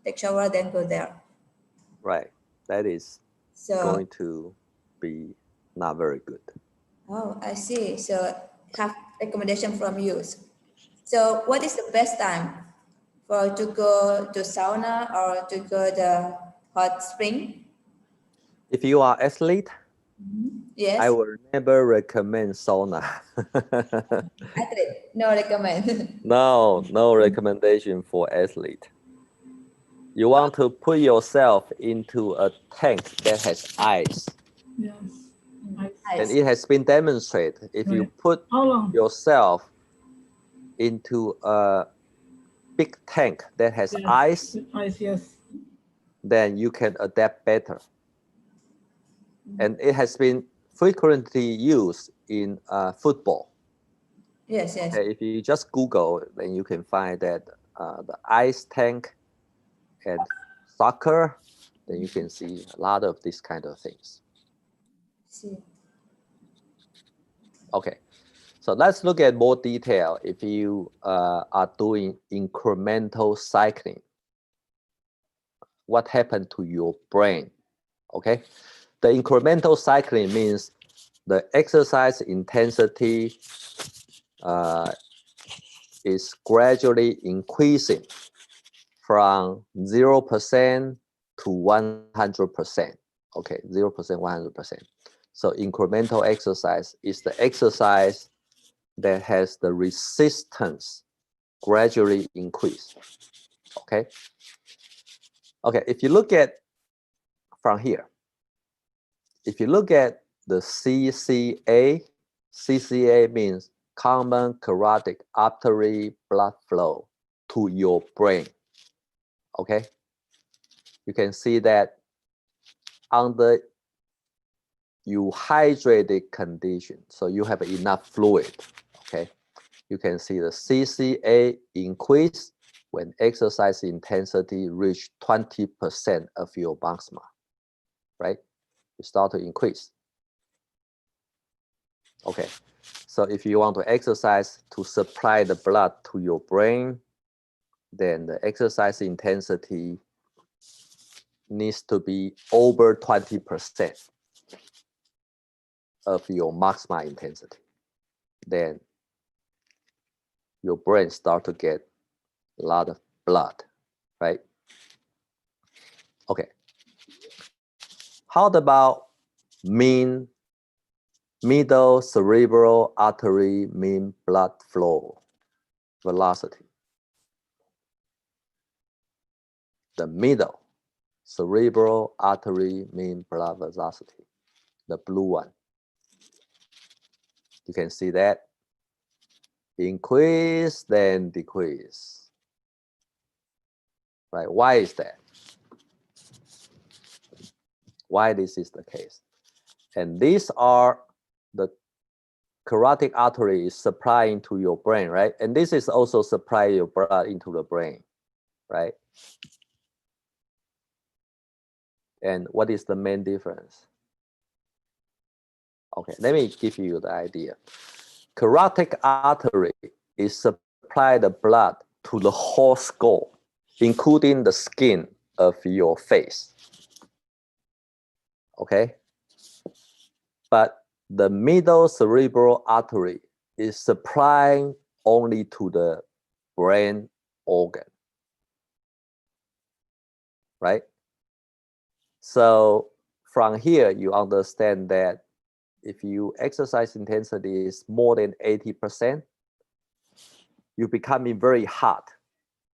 take shower, then go there. Right. That is So going to be not very good. oh, I see. So have recommendation from you. So what is the best time for to go to sauna or to go the hot spring? If you are athlete, Yes, I will never recommend sauna. athlete, no recommend. No recommendation for athlete. You want to put yourself into a tank that has ice. Yes. And it has been demonstrated, if you Right. put How long? yourself into a big tank that has Yes. ice, Ice, yes. then you can adapt better. And it has been frequently used in football. Yes, yes. Okay, if you just Google, then you can find that the ice tank and soccer, then you can see a lot of these kind of things. See. Okay, so let's look at more detail. If you are doing incremental cycling, what happened to your brain? Okay, the incremental cycling means the exercise intensity is gradually increasing from 0% to 100%. Okay, 0%, 100%. So incremental exercise is the exercise that has the resistance gradually increase. Okay. Okay, if you look at from here, if you look at the CCA, CCA means common carotid artery blood flow to your brain. Okay, you can see that under you hydrated condition, so you have enough fluid. Okay, you can see the CCA increase when exercise intensity reach 20% of your maxima, right? You start to increase. Okay, so if you want to exercise to supply the blood to your brain, then the exercise intensity needs to be over 20% of your maximum intensity. Then your brain start to get a lot of blood, right? Okay. How about middle cerebral artery mean blood flow velocity? The middle cerebral artery mean blood velocity, the blue one. You can see that. Increase, then decrease. Right? Why is that? Why this is the case? And these are the carotid artery is supplying to your brain, right? And this is also supplying your blood into the brain, right? And what is the main difference? Okay, let me give you the idea. Carotid artery is supply the blood to the whole skull, including the skin of your face. Okay? But the middle cerebral artery is supplying only to the brain organ. Right? So from here, you understand that if you exercise intensity is more than 80%, you becoming very hot,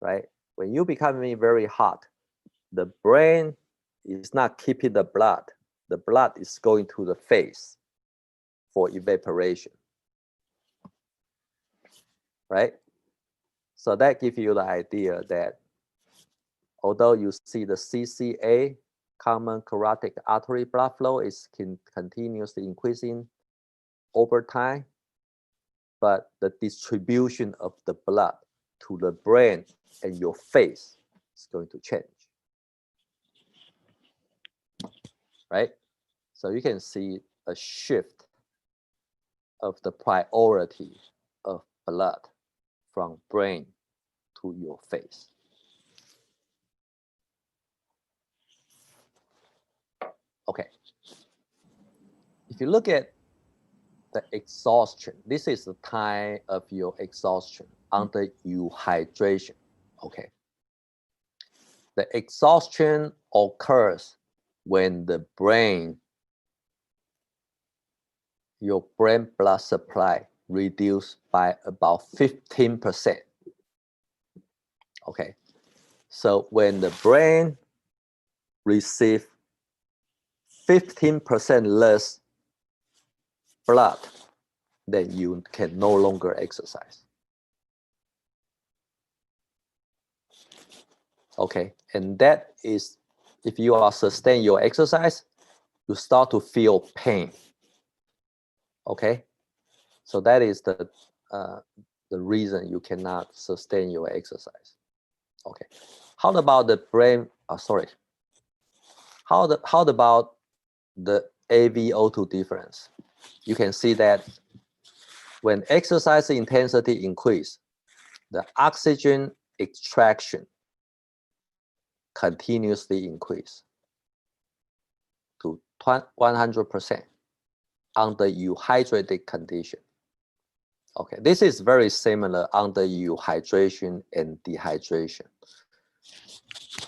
right? When you becoming very hot, the brain is not keeping the blood. The blood is going to the face for evaporation, right? So that gives you the idea that although you see the CCA, common carotid artery blood flow is continuously increasing over time, but the distribution of the blood to the brain and your face is going to change, right? So you can see a shift of the priority of blood from brain to your face. Okay. If you look at the exhaustion, this is the time of your exhaustion under dehydration. Okay. The exhaustion occurs when the brain, your brain blood supply reduced by about 15%. Okay. So when the brain receives 15% less blood, then you can no longer exercise. Okay, and that is, if you are sustain your exercise, you start to feel pain. Okay, so that is the reason you cannot sustain your exercise. Okay, how about the brain? Sorry. How about the AVO2 difference? You can see that when exercise intensity increase, the oxygen extraction continuously increase to 100% under euhydrated condition. Okay, this is very similar under euhydration and dehydration.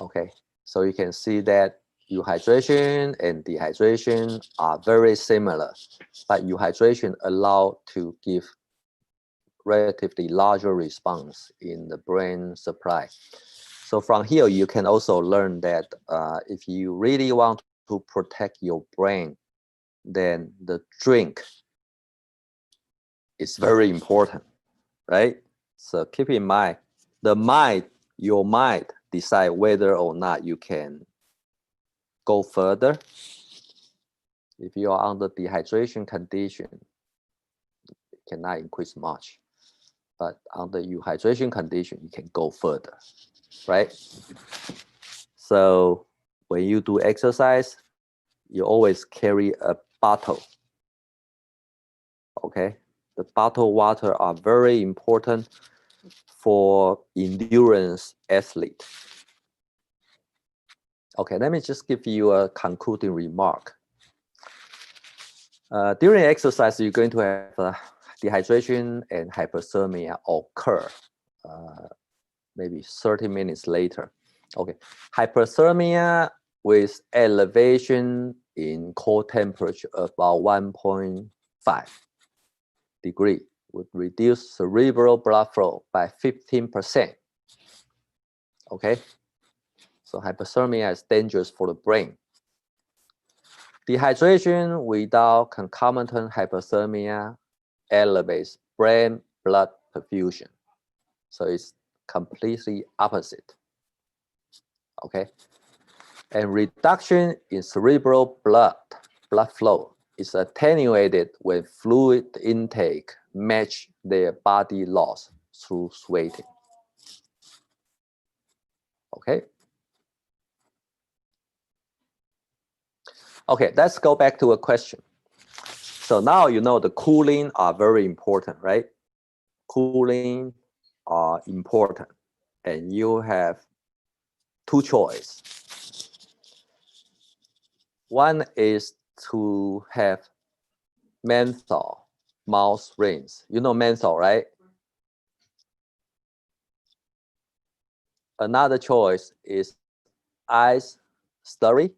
Okay, so you can see that euhydration and dehydration are very similar, but euhydration allows to give relatively larger response in the brain supply. So from here, you can also learn that if you really want to protect your brain, then the drink is very important, right? So keep in mind, your mind decide whether or not you can go further. If you are under dehydration condition, it cannot increase much. But under euhydration condition, you can go further, right? So when you do exercise, you always carry a bottle. Okay, the bottled water are very important for endurance athlete. Okay, let me just give you a concluding remark. During exercise, you're going to have dehydration and hyperthermia occur maybe 30 minutes later. Okay, hyperthermia with elevation in core temperature about 1.5 degree would reduce cerebral blood flow by 15%. Okay, so hyperthermia is dangerous for the brain. Dehydration without concomitant hyperthermia elevates brain blood perfusion. So it's completely opposite. Okay. And reduction in cerebral blood flow is attenuated when fluid intake match their body loss through sweating. Okay. Okay, let's go back to a question. So now you know the cooling are very important, right? Cooling are important, and you have two choices. One is to have menthol mouth rinse. You know menthol, right? Another choice is ice slurry.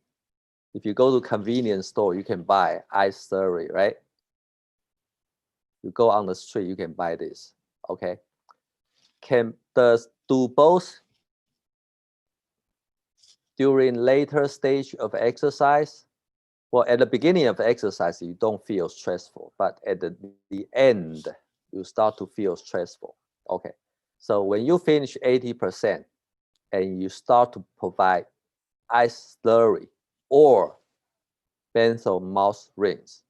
If you go to convenience store, you can buy ice slurry, right? You go on the street, you can buy this. Okay. Do both during later stage of exercise? Well, at the beginning of exercise, you don't feel stressful, but at the end, you start to feel stressful. Okay. So when you finish 80% and you start to provide ice slurry or menthol mouth rinse,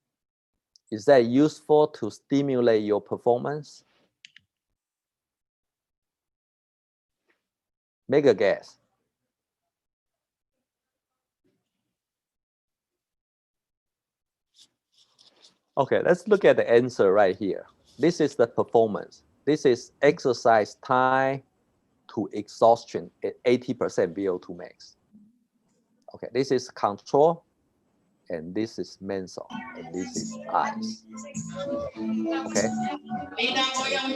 is that useful to stimulate your performance? Make a guess. Okay, let's look at the answer right here. This is the performance. This is exercise time to exhaustion at 80% VO2 max. Okay, this is control, and this is menthol, and this is ice. Okay,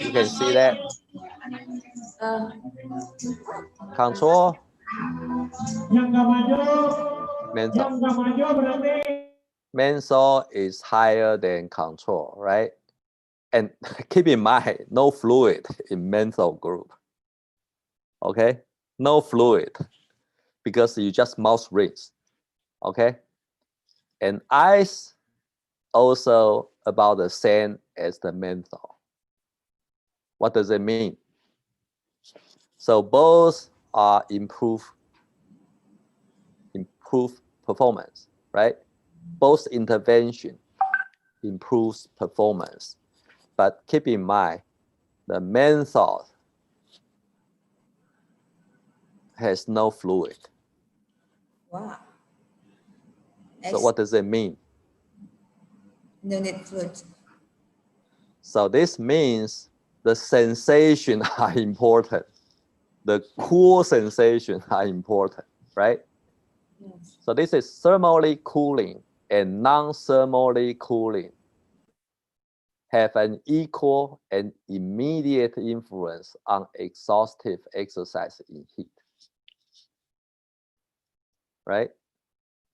you can see that. Control, menthol. Menthol is higher than control, right? And keep in mind, no fluid in menthol group. Okay, no fluid because you just mouth rinse. Okay, and ice also about the same as the menthol. What does it mean? So both are improve performance, right? Both intervention improves performance, but keep in mind the menthol has no fluid. Wow. So what does it mean? No need fluid. So this means the sensation are important. The cool sensation are important, right? Yes. So this is thermally cooling and non-thermally cooling have an equal and immediate influence on exhaustive exercise in heat, right?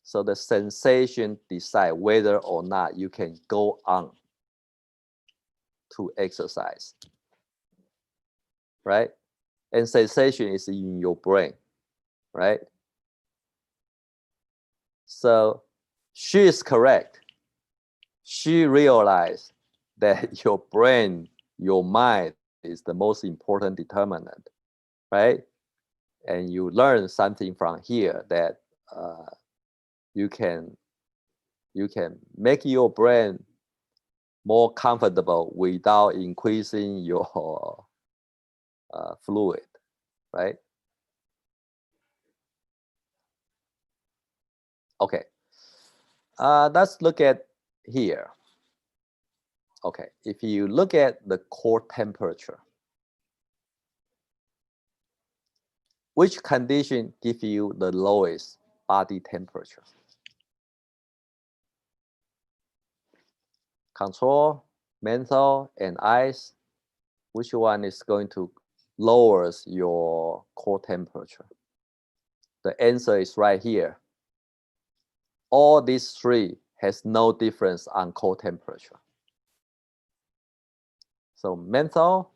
So the sensation decide whether or not you can go on to exercise, right? And sensation is in your brain, right? So she is correct. She realized that your brain, your mind is the most important determinant, right? And you learn something from here that you can make your brain more comfortable without increasing your fluid, right? Okay, let's look at here. Okay, if you look at the core temperature, which condition give you the lowest body temperature? Control, menthol, and ice. Which one is going to lower your core temperature? The answer is right here. All these three has no difference on core temperature. So menthol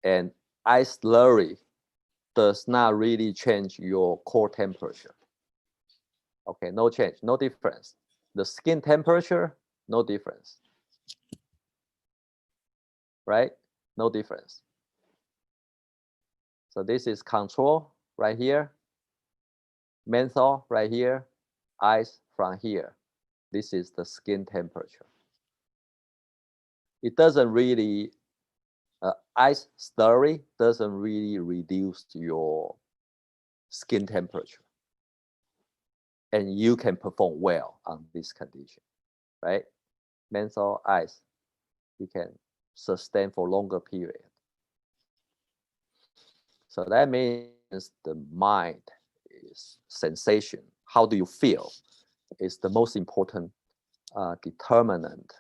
and ice slurry does not really change your core temperature. Okay, no change, no difference. The skin temperature, no difference. right? No difference. So this is control right here, menthol right here, ice from here. This is the skin temperature. It doesn't really, ice slurry doesn't really reduce your skin temperature. And you can perform well on this condition, right? Menthol ice, you can sustain for longer period. So that means the mind is sensation. How do you feel is the most important determinant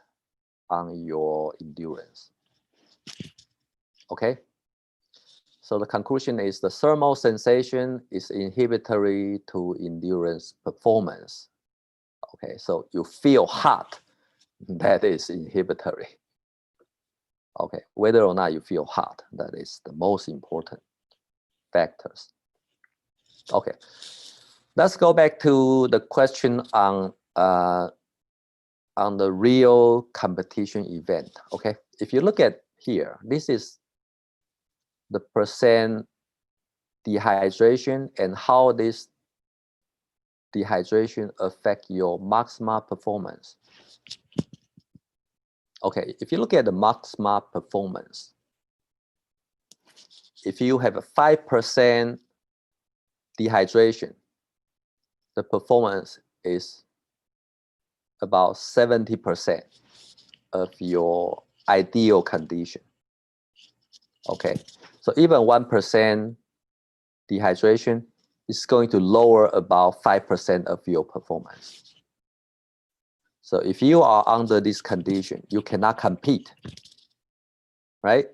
on your endurance. Okay? So the conclusion is the thermal sensation is inhibitory to endurance performance. Okay, so you feel hot, that is inhibitory. Okay, whether or not you feel hot, that is the most important factors. Okay, let's go back to the question on the real competition event. Okay, if you look at here, this is the percent dehydration and how this dehydration affect your maximal performance. Okay, if you look at the maximal performance, if you have a 5% dehydration, the performance is about 70% of your ideal condition. Okay, so even 1% dehydration is going to lower about 5% of your performance. So if you are under this condition, you cannot compete, right?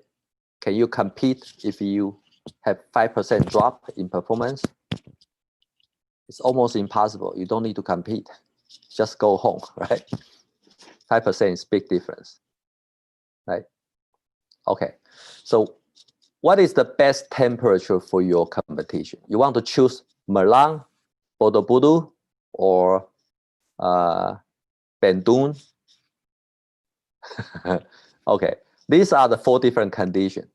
Can you compete if you have 5% drop in performance? It's almost impossible. You don't need to compete. Just go home, right? 5% is big difference, right? Okay, so what is the best temperature for your competition? You want to choose Malang, Bodo-Bodo, or Bandung? Okay, these are the 4 different conditions.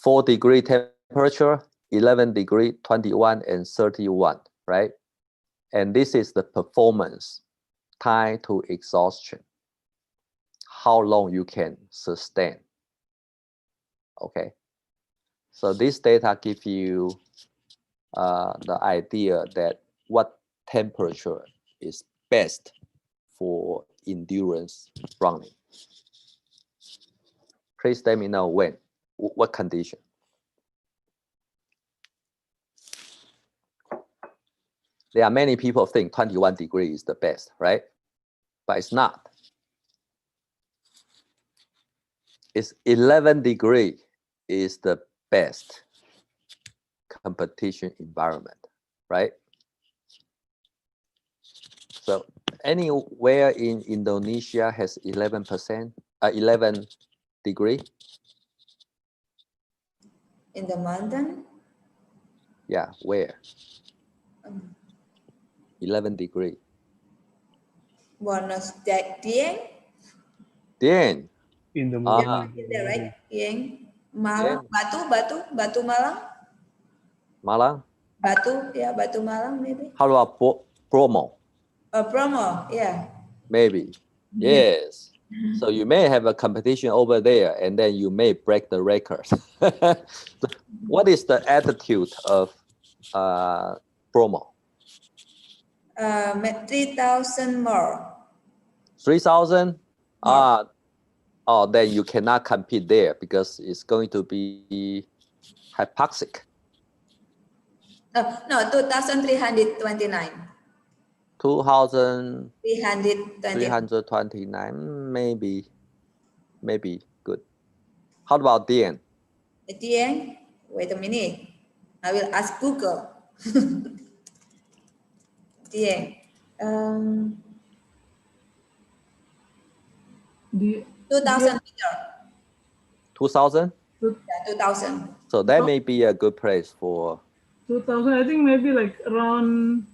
4-degree temperature, 11 degree, 21, and 31, right? And this is the performance, time to exhaustion, how long you can sustain. Okay, so this data give you the idea that what temperature is best for endurance running. Please let me know when, what condition. There are many people think 21 degrees is the best, right? But it's not. It's 11 degree is the best competition environment, right? So anywhere in Indonesia has 11 degree? In the mountain? Yeah, where? 11 degree. Buenos Dieng? Dieng. In the Ah. morning. Is that right? Dieng. Malang. Batu Malang? Malang? Batu Malang maybe? How about Bromo? Bromo, yeah. Maybe. Yes. So you may have a competition over there and then you may break the record. What is the altitude of Bromo? 3,000 more. 3,000? More. Oh, then you cannot compete there because it's going to be hypoxic. No, 2,329. 2,329, maybe good. How about Dieng? Dieng, wait a minute. I will ask Google. Dieng. 2,000 meter. 2,000? Yeah, 2,000. So that may be a good place for 2,000, I think maybe like around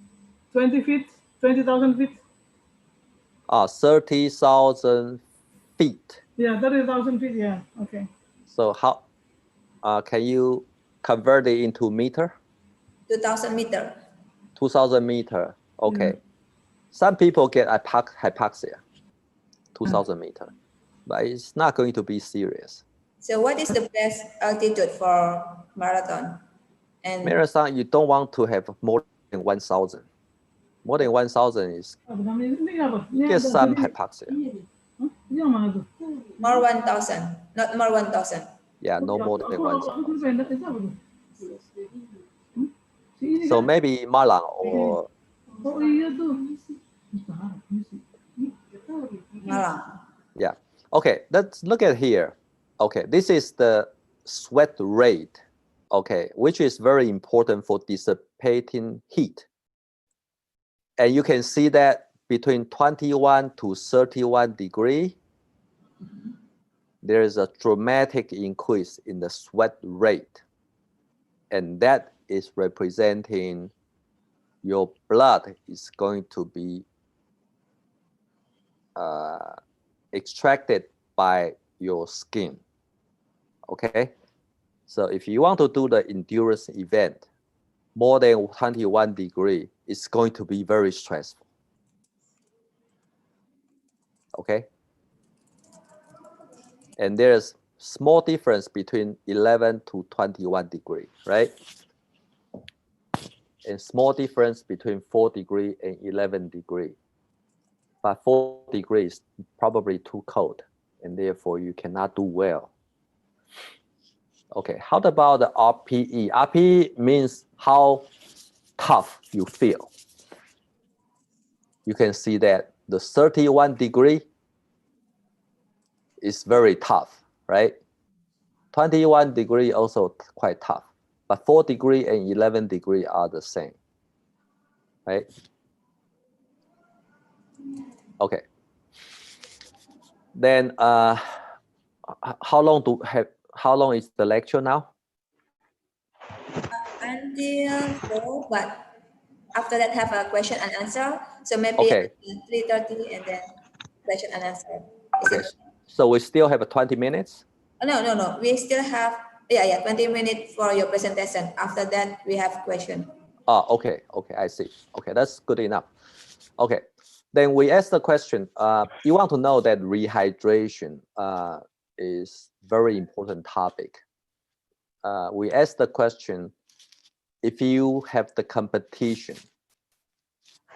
20 feet, 20,000 feet. 30,000 feet. Yeah, 30,000 feet, yeah, okay. So how can you convert it into meter? 2,000 meter. 2,000 meter. Okay. Some people get hypoxia, 2,000 meter, but it's not going to be serious. So what is the best altitude for marathon? And Marathon, you don't want to have more than 1,000. More than 1,000 is get some hypoxia. more 1,000, not more 1,000. Yeah, no more than 1,000. So maybe Malang or Malang. yeah. Okay, let's look at here. Okay, this is the sweat rate, okay, which is very important for dissipating heat. And you can see that between 21 to 31 degree, there is a dramatic increase in the sweat rate. And that is representing your blood is going to be extracted by your skin. Okay, so if you want to do the endurance event, more than 21 degree, it's going to be very stressful. Okay, and there's small difference between 11 to 21 degree, right? And small difference between 4 degree and 11 degree. But 4 degrees is probably too cold, and therefore you cannot do well. Okay, how about the RPE? RPE means how tough you feel. You can see that the 31 degree is very tough, right? 21 degree also quite tough, but 4 degree and 11 degree are the same, right? Okay. Then how long is the lecture now? Until 4, but after that have a question and answer. So maybe Okay. 3:30 and then question and answer. Is Okay. it? So we still have 20 minutes? No. We still have 20 minutes for your presentation. After that, we have question. Oh, okay, I see. Okay, that's good enough. Okay, then we ask the question, you want to know that rehydration is very important topic. We ask the question, if you have the competition,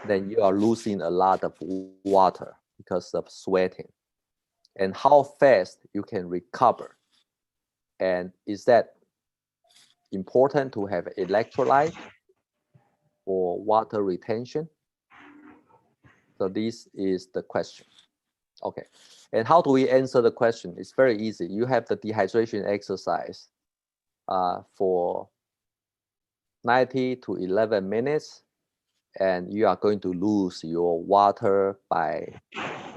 then you are losing a lot of water because of sweating. And how fast you can recover. And is that important to have electrolyte or water retention? So this is the question. Okay, and how do we answer the question? It's very easy. You have the dehydration exercise for 90 to 11 minutes, and you are going to lose your water by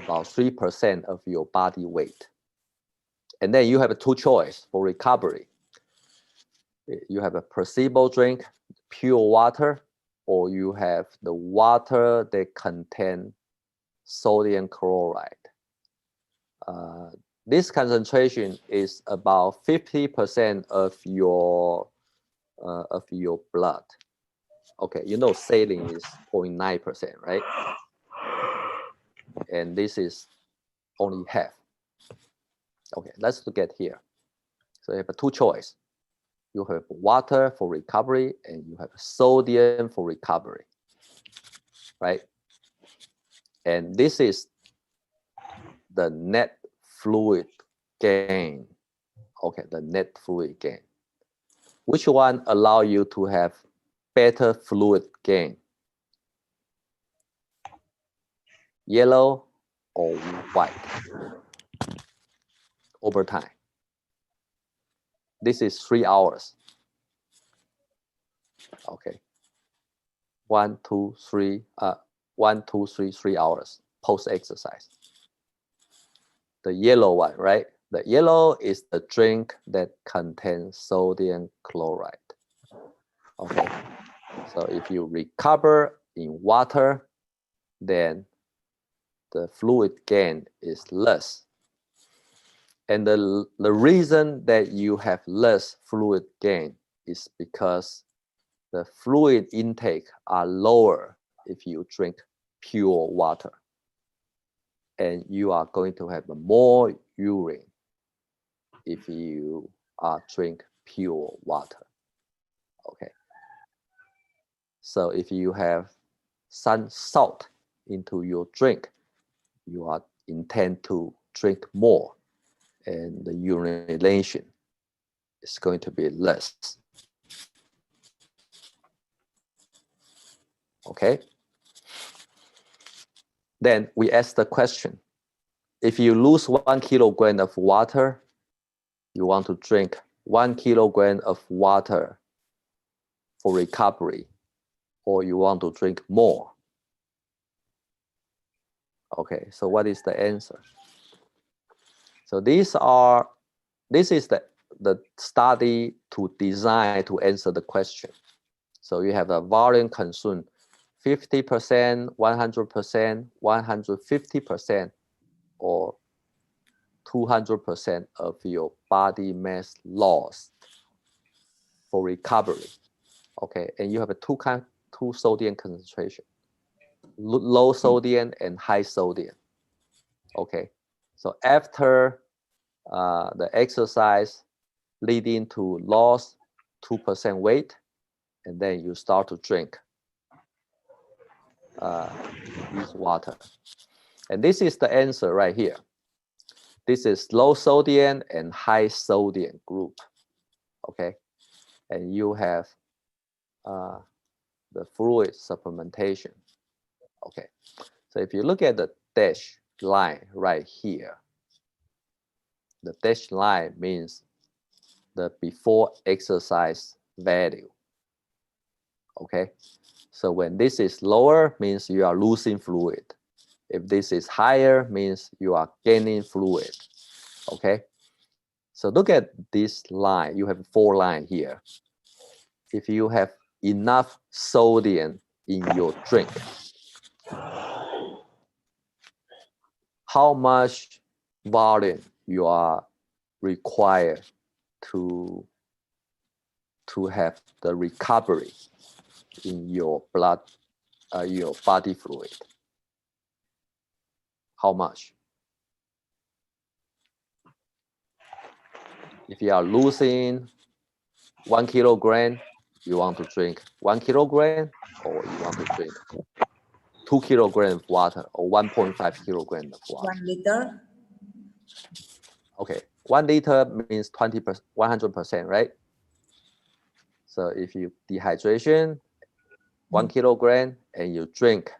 about 3% of your body weight. And then you have 2 choices for recovery. You have a placebo drink, pure water, or you have the water that contains sodium chloride. This concentration is about 50% of your blood. Okay, you know saline is 0.9%, right? And this is only half. Okay, let's look at here. So you have 2 choices. You have water for recovery and you have sodium for recovery, right? And this is the net fluid gain. Okay, the net fluid gain. Which one allow you to have better fluid gain? Yellow or white over time? This is 3 hours. Okay. 1, 2, 3, 3 hours post exercise. The yellow one, right? The yellow is the drink that contains sodium chloride. Okay. So if you recover in water, then the fluid gain is less. And the reason that you have less fluid gain is because the fluid intake are lower if you drink pure water. And you are going to have more urine if you drink pure water. Okay. So if you have some salt into your drink, you are intend to drink more, and the urination is going to be less. Okay. Then we ask the question: if you lose 1 kilogram of water, you want to drink 1 kilogram of water for recovery, or you want to drink more? Okay, so what is the answer? So this is the study to design to answer the question. So you have a volume consumed 50%, 100%, 150%, or 200% of your body mass loss for recovery. Okay, and you have a two sodium concentration, low sodium and high sodium. Okay, so after the exercise leading to loss 2% weight, and then you start to drink this water. And this is the answer right here. This is low sodium and high sodium group. Okay, and you have the fluid supplementation. Okay, so if you look at the dashed line right here, the dashed line means the before exercise value. Okay, so when this is lower, means you are losing fluid. If this is higher, means you are gaining fluid. Okay, so look at this line. You have 4 lines here. If you have enough sodium in your drink, how much volume you are required to have the recovery in your blood, your body fluid? How much? If you are losing 1 kilogram, you want to drink 1 kilogram, or you want to drink 2 kilograms of water, or 1.5 kilograms of water? 1 liter. Okay, 1 liter means 20%, 100%, right? So if you dehydration 1 kilogram and you drink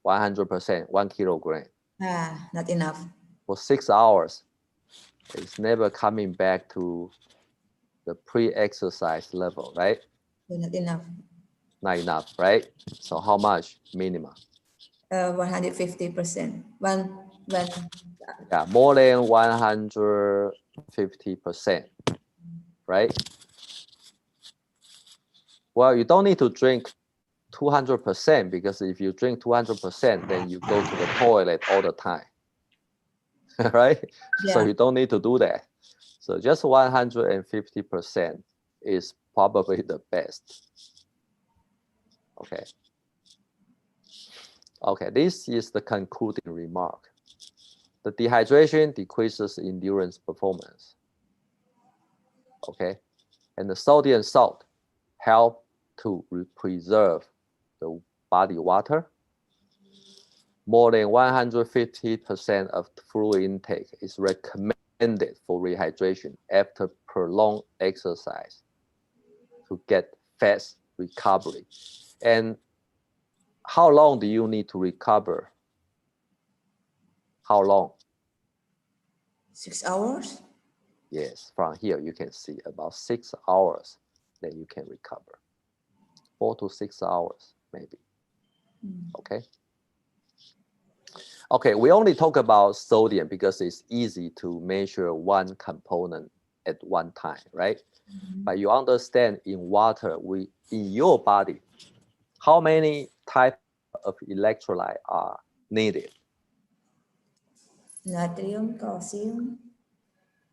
100%, 1 kilogram. Not enough. For 6 hours, it's never coming back to the pre-exercise level, right? Not enough. Not enough, right? So how much minimum? 150%. Yeah, more than 150%, right? Well, you don't need to drink 200%, because if you drink 200%, then you go to the toilet all the time, right? Yeah. So you don't need to do that. So just 150% is probably the best. Okay. Okay, this is the concluding remark. The dehydration decreases endurance performance. Okay, and the sodium salt help to preserve the body water. More than 150% of fluid intake is recommended for rehydration after prolonged exercise to get fast recovery. And how long do you need to recover? How long? 6 hours. Yes, from here you can see about 6 hours that you can recover. 4 to 6 hours, maybe. Okay. Okay, we only talk about sodium because it's easy to measure one component at one time, right? But you understand in water, in your body, how many types of electrolyte are needed? Natrium, calcium.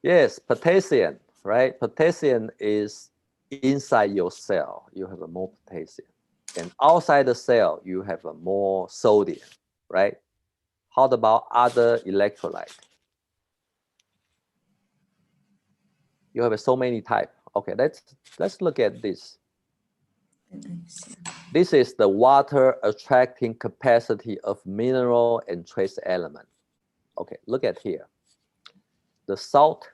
Yes, potassium, right? Potassium is inside your cell, you have a more potassium. And outside the cell, you have a more sodium, right? How about other electrolyte? You have so many types. Okay, let's look at this. This is the water attracting capacity of mineral and trace element. Okay, look at here. The salt,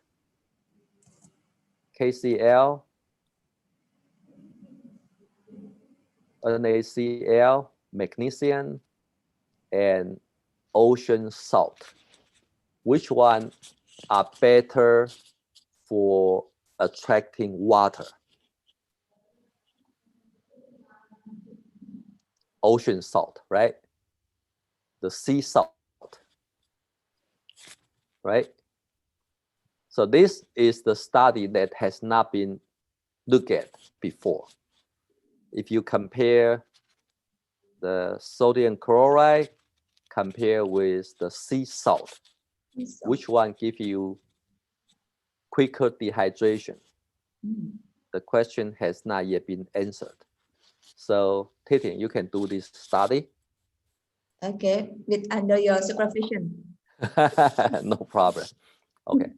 KCl, NaCl, magnesium, and ocean salt. Which one are better for attracting water? Ocean salt, right? The sea salt, right? So this is the study that has not been looked at before. If you compare the sodium chloride compare with the sea salt, which one give you quicker dehydration? The question has not yet been answered. So Titin, you can do this study. Okay, with under your supervision. No problem. Okay.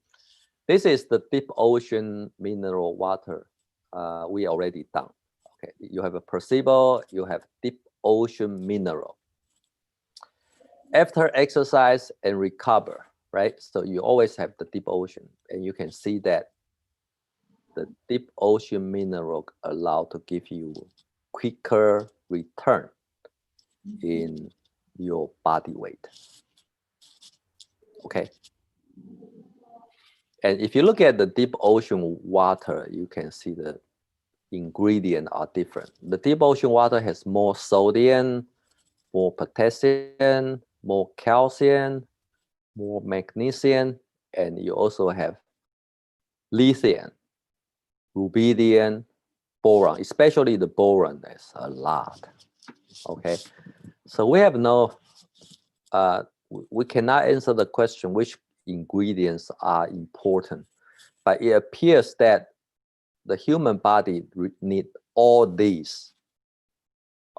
This is the deep ocean mineral water we already done. Okay, you have a placebo, you have deep ocean mineral. After exercise and recover, right? So you always have the deep ocean, and you can see that the deep ocean mineral allow to give you quicker return in your body weight. Okay. And if you look at the deep ocean water, you can see the ingredients are different. The deep ocean water has more sodium, more potassium, more calcium, more magnesium, and you also have lithium, rubidium, boron, especially the boron, there's a lot. Okay, so we have no, we cannot answer the question which ingredients are important, but it appears that the human body need all these.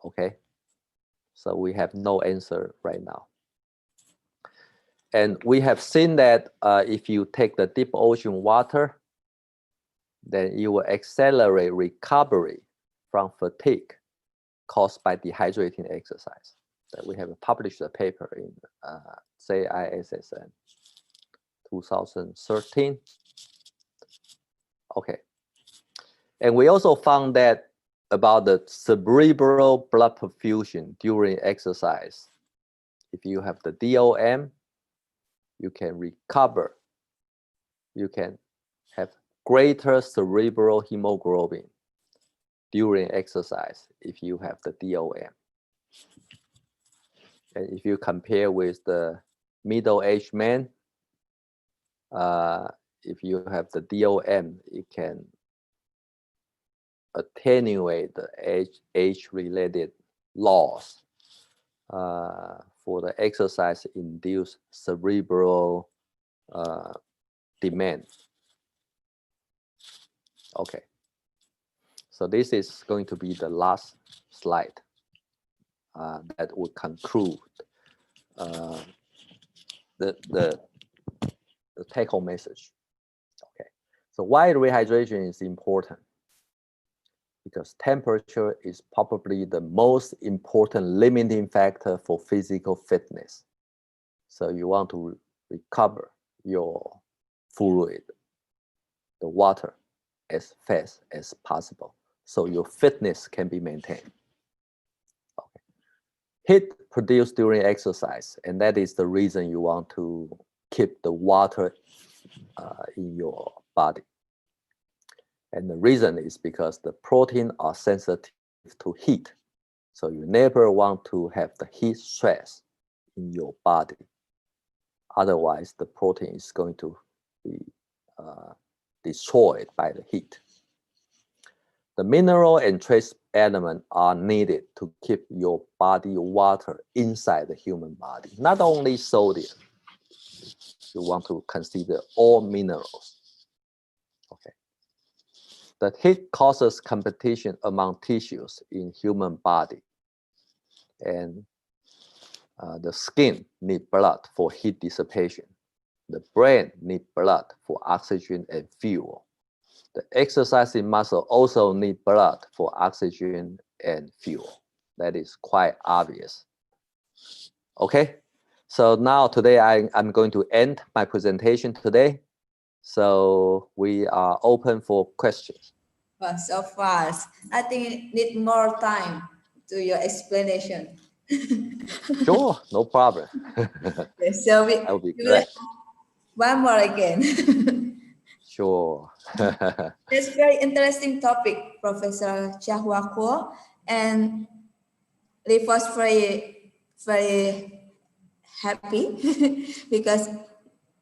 Okay, so we have no answer right now. And we have seen that if you take the deep ocean water, then you will accelerate recovery from fatigue caused by dehydrating exercise. So we have published a paper in JISSN 2013. Okay. And we also found that about the cerebral blood perfusion during exercise. If you have the DOM, you can recover. You can have greater cerebral hemoglobin during exercise if you have the DOM. And if you compare with the middle-aged man, if you have the DOM, it can attenuate the age-related loss for the exercise-induced cerebral demand. Okay, so this is going to be the last slide that will conclude the take-home message. Okay, so why rehydration is important? Because temperature is probably the most important limiting factor for physical fitness. So you want to recover your fluid, the water, as fast as possible, so your fitness can be maintained. Okay. Heat produced during exercise, and that is the reason you want to keep the water in your body. And the reason is because the protein are sensitive to heat. So you never want to have the heat stress in your body. Otherwise, the protein is going to be destroyed by the heat. The mineral and trace elements are needed to keep your body water inside the human body. Not only sodium. You want to consider all minerals. Okay. The heat causes competition among tissues in human body, and the skin needs blood for heat dissipation. The brain needs blood for oxygen and fuel. The exercising muscle also need blood for oxygen and fuel. That is quite obvious. Okay, so now today I'm going to end my presentation today. So we are open for questions. Well, so fast. I think it need more time to your explanation. Sure, no problem. Okay, so I will be we will glad. have one more again. Sure. It's very interesting topic, Professor Chahua Kuo, and it was very happy because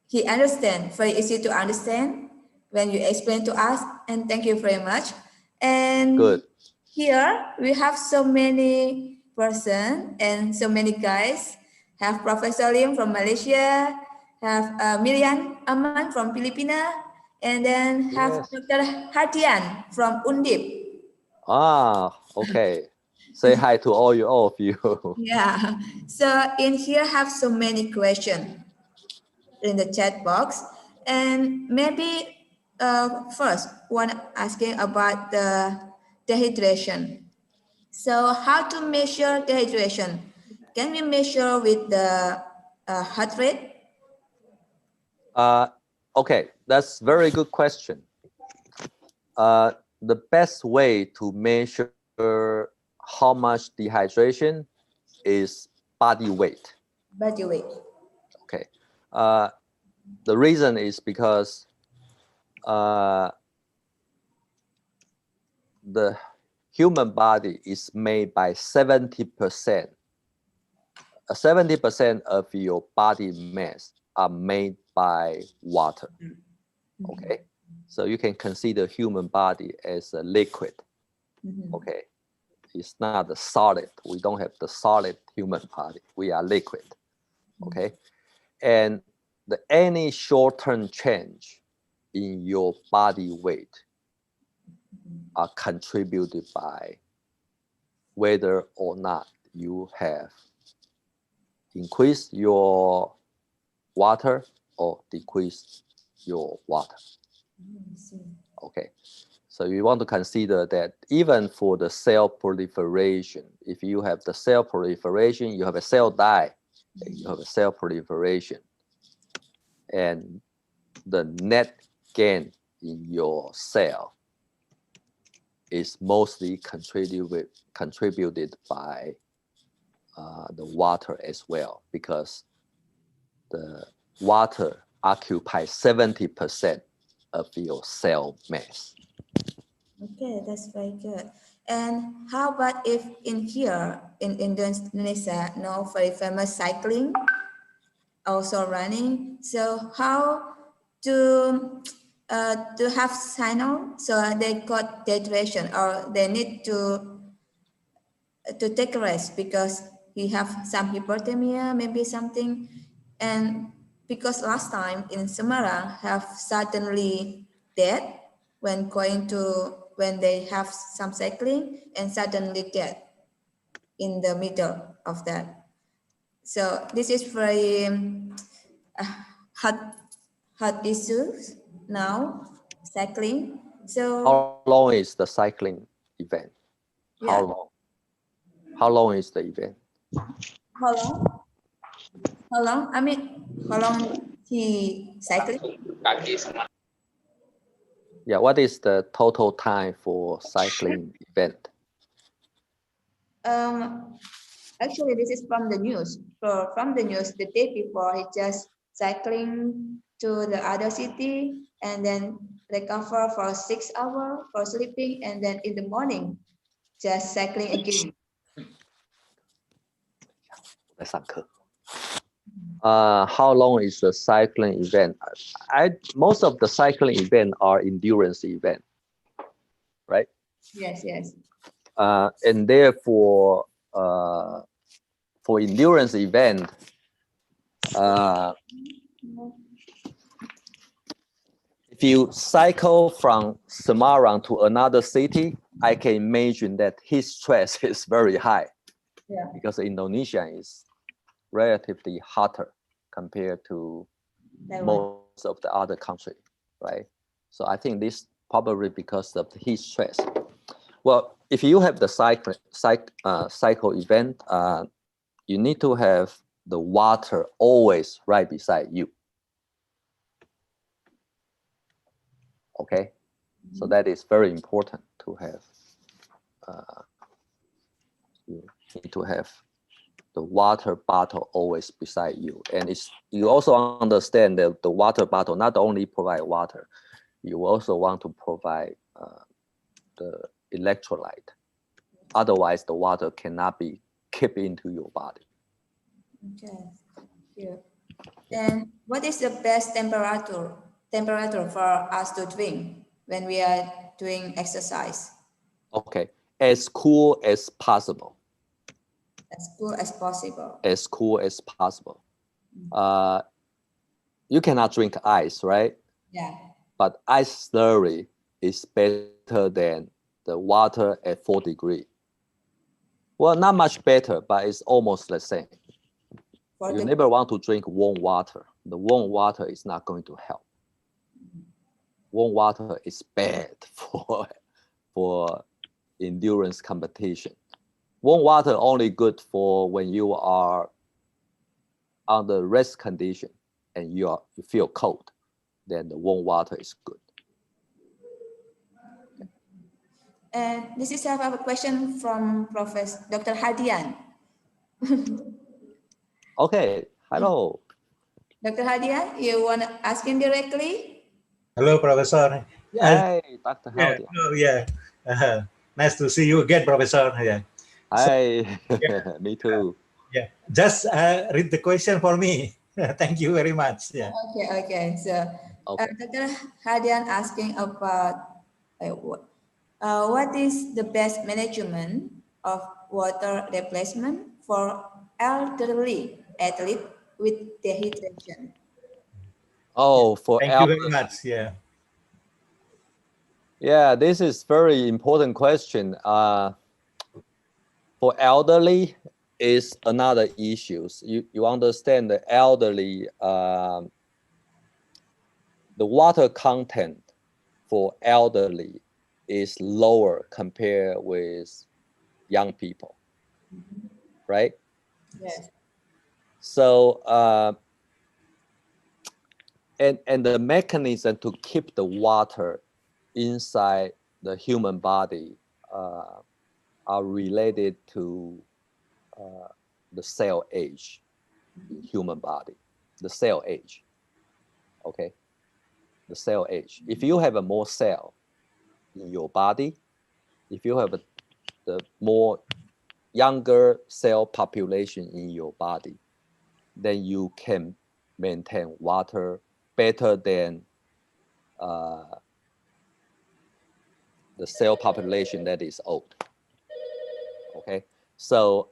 he understand, very easy to understand when you explain to us, and thank you very much. And Good. here we have so many person and so many guys. Have Professor Lim from Malaysia, have Milian Aman from Filipina, and then have Yes. Dr. Hartian from Undip. Ah, okay. Say hi to all of you. Yeah. So in here have so many questions in the chat box, and maybe first one asking about the dehydration. So how to measure dehydration? Can we measure with the heart rate? Okay, that's very good question. The best way to measure how much dehydration is body weight. Body weight. Okay. The reason is because the human body is made by 70%. 70% of your body mass are made by water. Okay, so you can consider human body as a liquid. Okay, it's not a solid. We don't have the solid human body. We are liquid. Okay, and any short-term change in your body weight are contributed by whether or not you have increased your water or decreased your water. Okay, so you want to consider that even for the cell proliferation, if you have the cell proliferation, you have a cell die, you have a cell proliferation, and the net gain in your cell is mostly contributed by the water as well, because the water occupies 70% of your cell mass. Okay, that's very good. And how about if in here in Indonesia, no, very famous cycling, also running. So how to have signal so they got dehydration or they need to take a rest because he have some hyperthermia, maybe something, and because last time in Semarang have suddenly dead when they have some cycling and suddenly dead in the middle of that. So this is very hot issues now, cycling. So how long is the cycling event? yeah. How long is the event? How long? How long? I mean, how long he cycling? Yeah, what is the total time for cycling event? Actually, this is from the news. So from the news, the day before, he just cycling to the other city and then recover for 6 hours for sleeping, and then in the morning, just cycling again. How long is the cycling event? Most of the cycling event are endurance event, right? Yes, yes. And therefore, for endurance event, if if you cycle from Semarang to another city, I can imagine that heat stress is very high. Yeah. Because Indonesia is relatively hotter compared to most of the other country, right? So I think this probably because of the heat stress. Well, if you have the cycle event, you need to have the water always right beside you. Okay, so that is very important to have. You need to have the water bottle always beside you, and you also understand that the water bottle not only provide water, you also want to provide the electrolyte. Otherwise, the water cannot be kept into your body. Okay, yeah. And what is the best temperature for us to drink when we are doing exercise? Okay, as cool as possible. As cool as possible. As cool as possible. You cannot drink ice, right? Yeah. But ice slurry is better than the water at 4 degrees. Well, not much better, but it's almost the same. You never want to drink warm water. The warm water is not going to help. Warm water is bad for endurance competition. Warm water only good for when you are under rest condition and you feel cold. Then the warm water is good. And this is I have a question from Professor Dr. Hadian. Okay, hello. Dr. Hadian, you want to ask him directly? Hello, Professor. Hi, Dr. Hadian. Nice to see you again, Professor. Yeah. Hi, me too. Yeah, just read the question for me. Thank you very much. Yeah. Okay. So, Dr. Hadian asking about what is the best management of water replacement for elderly athletes with dehydration? Oh, for thank you very much. Yeah. Yeah, this is very important question. For elderly is another issue. You understand the elderly, the water content for elderly is lower compared with young people, right? Yes. So, and the mechanism to keep the water inside the human body are related to the cell age in human body, the cell age, okay? The cell age. If you have a more cell in your body, if you have the more younger cell population in your body, then you can maintain water better than the cell population that is old. Okay, so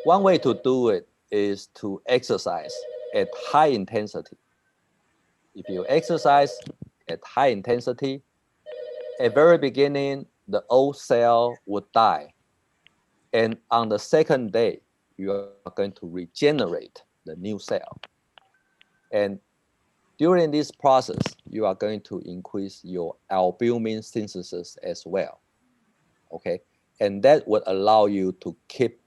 one way to do it is to exercise at high intensity. If you exercise at high intensity, at very beginning, the old cell would die. And on the second day, you are going to regenerate the new cell. And during this process, you are going to increase your albumin synthesis as well. Okay, and that would allow you to keep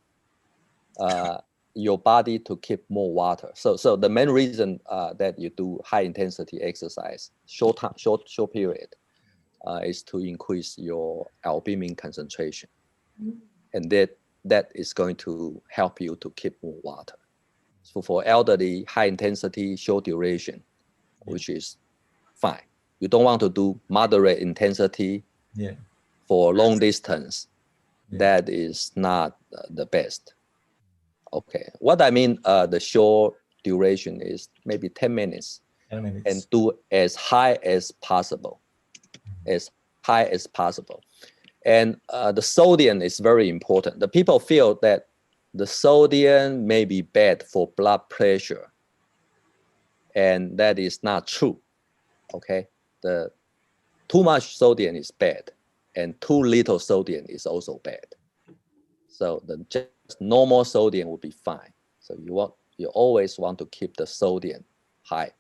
your body to keep more water. So the main reason that you do high intensity exercise, short period, is to increase your albumin concentration, and that is going to help you to keep more water. So for elderly, high intensity, short duration, which is fine. You don't want to do moderate intensity for long distance. That is not the best. Okay, what I mean, the short duration is maybe 10 minutes, and do as high as possible, as high as possible. And the sodium is very important. The people feel that the sodium may be bad for blood pressure, and that is not true. Okay, the too much sodium is bad, and too little sodium is also bad. So the just normal sodium will be fine. So you always want to keep the sodium high.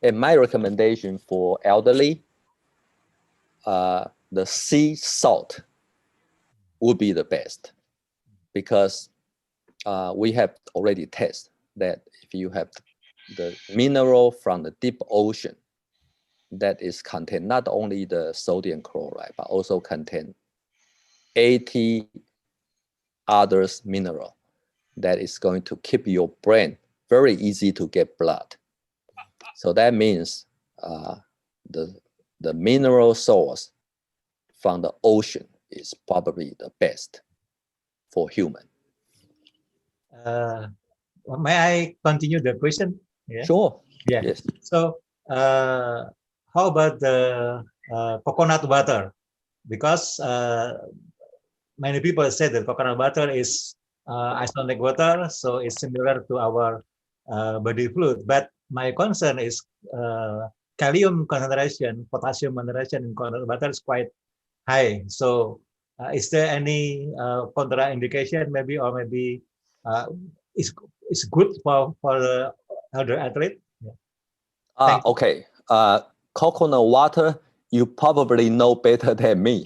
And my recommendation for elderly, the sea salt would be the best, because we have already tested that if you have the mineral from the deep ocean, that is contain not only the sodium chloride, but also contain 80 others mineral that is going to keep your brain very easy to get blood. So that means the mineral source from the ocean is probably the best for human. May I continue the question? Yeah. Sure. Yeah. Yes. So, how about the coconut butter? Because many people say that coconut butter is isonic water, so it's similar to our body fluid. But my concern is calcium concentration, potassium concentration in coconut butter is quite high. So, is there any contraindication, maybe, or maybe it's good for the elder athlete? Yeah. Okay. Coconut water, you probably know better than me.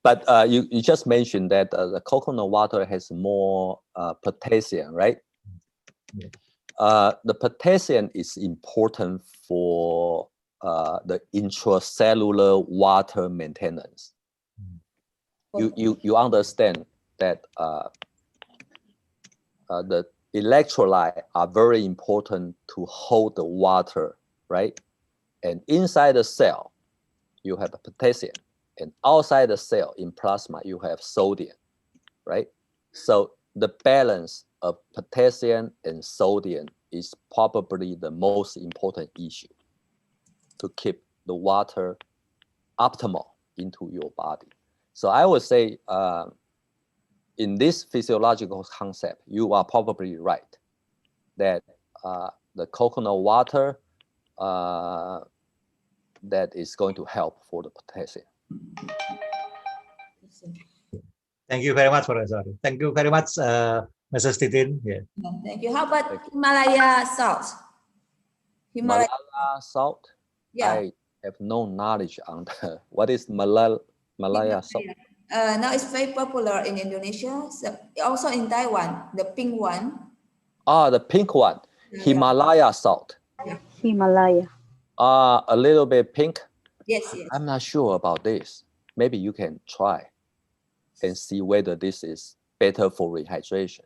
But you just mentioned that the coconut water has more potassium, right? Yeah. The potassium is important for the intracellular water maintenance. You understand that the electrolytes are very important to hold the water, right? And inside the cell, you have potassium, and outside the cell in plasma, you have sodium, right? So the balance of potassium and sodium is probably the most important issue to keep the water optimal into your body. So I would say in this physiological concept, you are probably right that the coconut water that is going to help for the potassium. Thank you very much, Professor. Thank you very much, Mrs. Titin. Yeah. Thank you. How about Himalaya salt? Himalaya salt? Yeah. I have no knowledge on the, what is Himalaya salt? Now it's very popular in Indonesia, so also in Taiwan, the pink one. Ah, the pink one, Himalaya salt. Yeah. Himalaya. A little bit pink. Yes, yes. I'm not sure about this. Maybe you can try and see whether this is better for rehydration.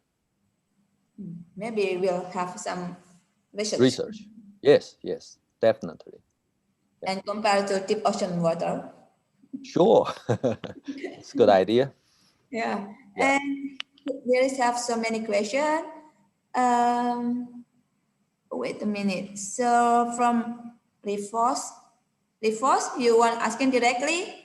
Maybe we'll have some Research. Yes, yes, definitely. Yeah. And compare to deep ocean water. Sure. It's a good idea. Yeah. And there is have so many questions. Wait a minute. So from Reforce, you want asking directly?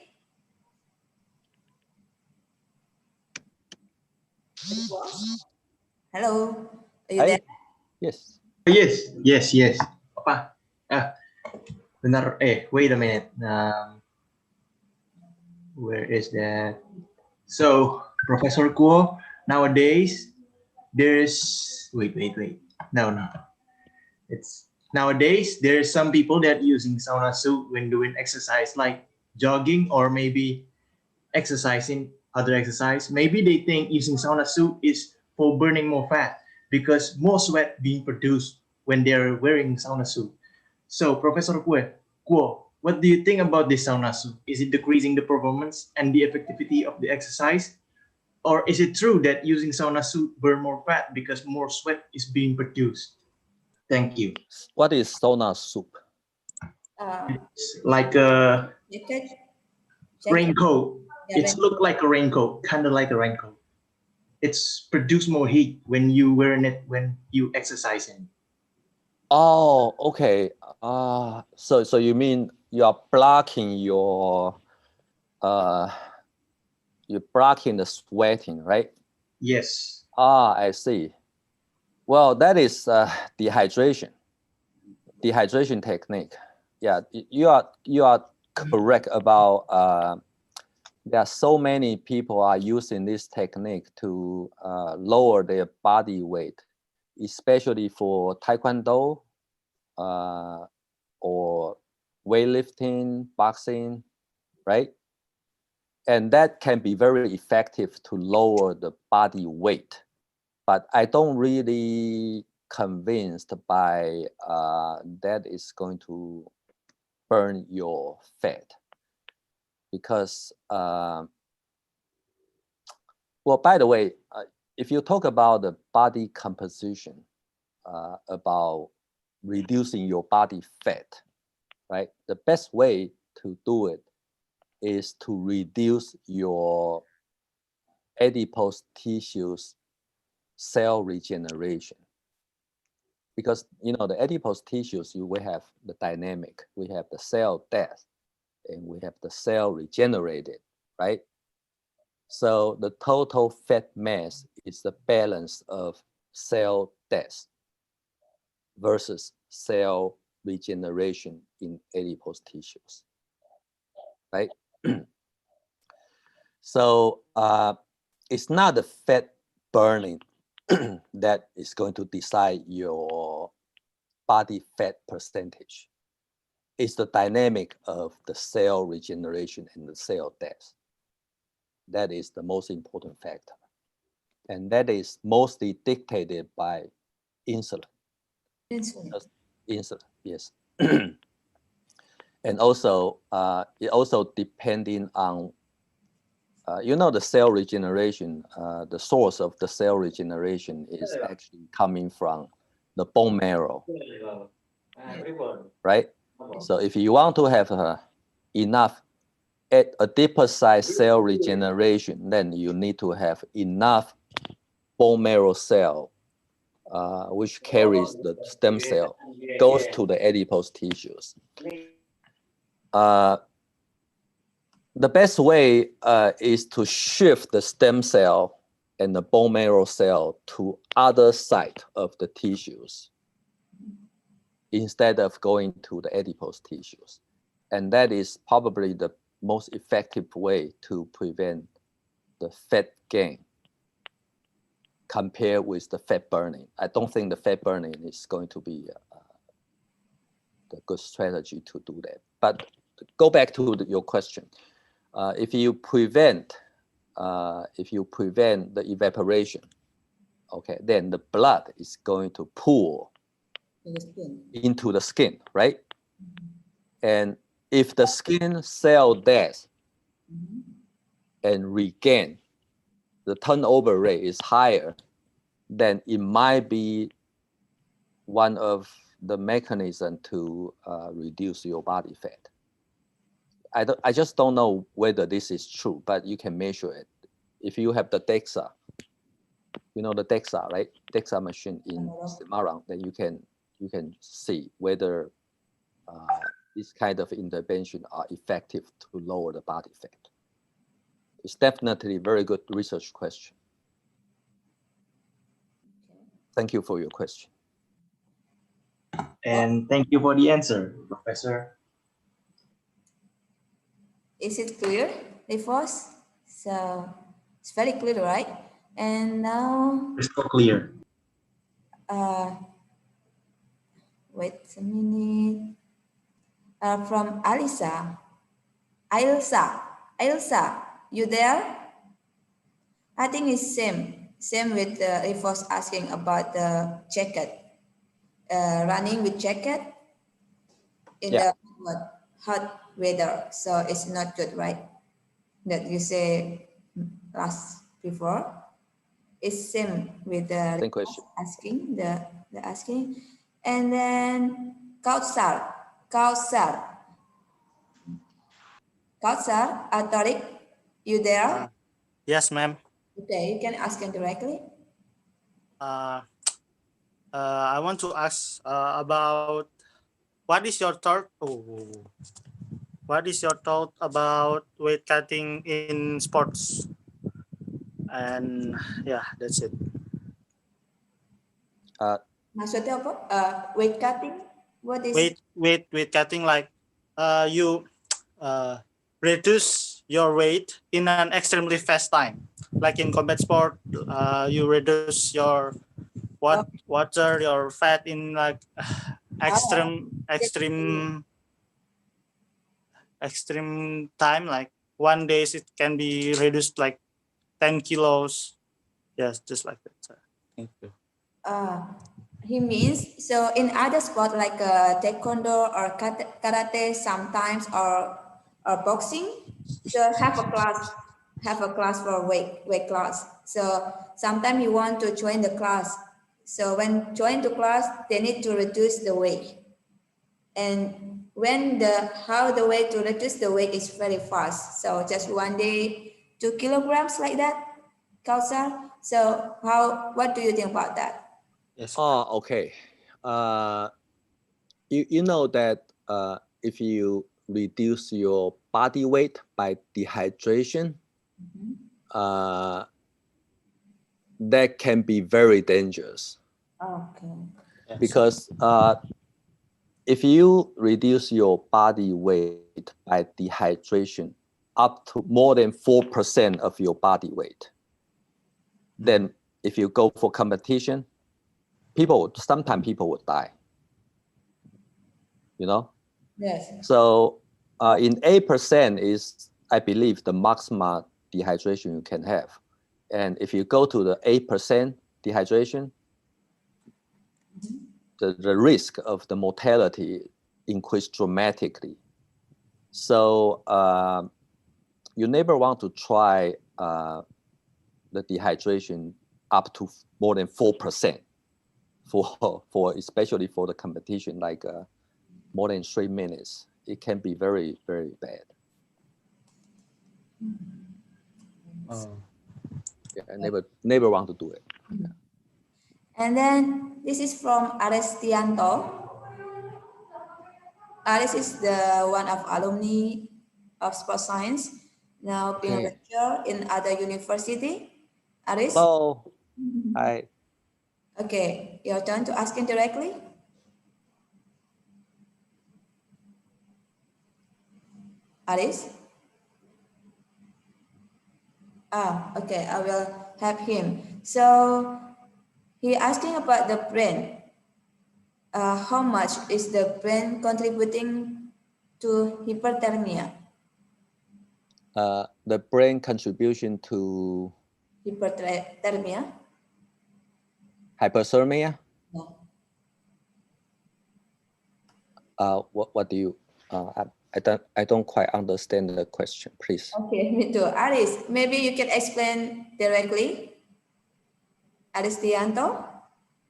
Hello, are you there? Yes. Yes. Apa? Benar. Wait a minute. Where is that? So, Professor Kuo, nowadays there's wait. No. It's nowadays there's some people that using sauna suit when doing exercise like jogging or maybe exercising other exercise. Maybe they think using sauna suit is for burning more fat because more sweat being produced when they're wearing sauna suit. So, Professor Kuo, what do you think about this sauna suit? Is it decreasing the performance and the effectivity of the exercise? Or is it true that using sauna suit burn more fat because more sweat is being produced? Thank you. What is sauna soup? It's like a Jacket. raincoat. Yeah, It's look like a raincoat, kind of like a raincoat. It's produce more heat when you wearing it when you exercising. Oh, okay. So you mean you are blocking you're blocking the sweating, right? Yes. I see. Well, that is dehydration. dehydration technique. Yeah, you are correct about there are so many people are using this technique to lower their body weight, especially for Taekwondo or weightlifting, boxing, right? And that can be very effective to lower the body weight. But I don't really convinced by that is going to burn your fat, because well, by the way, if you talk about the body composition, about reducing your body fat, right? The best way to do it is to reduce your adipose tissues cell regeneration. Because the adipose tissues, we have the dynamic, we have the cell death, and we have the cell regenerated, right? So the total fat mass is the balance of cell death versus cell regeneration in adipose tissues, right? So it's not the fat burning that is going to decide your body fat percentage. It's the dynamic of the cell regeneration and the cell death. That is the most important factor. And that is mostly dictated by insulin. Insulin, yes. And also, it also depending on, the cell regeneration, the source of the cell regeneration is actually coming from the bone marrow, right? So if you want to have enough adipocyte cell regeneration, then you need to have enough bone marrow cell, which carries the stem cell, goes to the adipose tissues. The best way is to shift the stem cell and the bone marrow cell to other side of the tissues instead of going to the adipose tissues. And that is probably the most effective way to prevent the fat gain compared with the fat burning. I don't think the fat burning is going to be the good strategy to do that. But go back to your question. If you prevent the evaporation, okay, then the blood is going to pool into the skin, right? And if the skin cell death and regain, the turnover rate is higher, then it might be one of the mechanisms to reduce your body fat. I just don't know whether this is true, but you can measure it. If you have the DEXA, the DEXA, right? DEXA machine in Semarang, then you can see whether this kind of intervention are effective to lower the body fat. It's definitely a very good research question. Thank you for your question. And thank you for the answer, Professor. Is it clear, Rivos? So it's very clear, right? And now It's so clear. Wait a minute. From Ailsa, you there? I think it's same with Rivos asking about the jacket, running with jacket in the hot weather. So it's not good, right? That you say last before. It's same with the asking the asking, and then Kautsar, Tariq, you there? Yes, ma'am. Okay, you can ask him directly. I want to ask about what is your thought? What is your thought about weight cutting in sports? And yeah, that's it. Maksudnya apa? Weight cutting What is weight cutting, like you reduce your weight in an extremely fast time, like in combat sport. You reduce your water, your fat in like extreme time, like 1 day it can be reduced like 10 kilos. Yes, just like that, sir. Thank you. he means, so in other sport like taekwondo or karate sometimes, or boxing, so have a class for weight class. So sometimes you want to join the class. So when join the class, they need to reduce the weight. And when how the way to reduce the weight is very fast. So just 1 day, 2 kilograms like that, Kausar. So what do you think about that? Yes. Oh, okay. You know that if you reduce your body weight by dehydration, that can be very dangerous. Okay. Yes. Because if you reduce your body weight by dehydration up to more than 4% of your body weight, then if you go for competition, sometimes people will die. You know? Yes. So in 8% is, I believe, the maximum dehydration you can have. And if you go to the 8% dehydration, the risk of the mortality increased dramatically. So you never want to try the dehydration up to more than 4% for especially for the competition, like more than 3 minutes. It can be very, very bad. Yeah, I never want to do it. Yeah. And then this is from Arestianto. Aris is the one of alumni of sports science, now being a lecturer in other university. Aris? Hello. Hi. Okay, your turn to ask him directly. Aris? Okay, I will help him. So he asking about the brain. How much is the brain contributing to hyperthermia? The brain contribution to Hyperthermia? hyperthermia? No. What do you? I don't quite understand the question. Please. Okay, me too. Aris, maybe you can explain directly. Aristianto,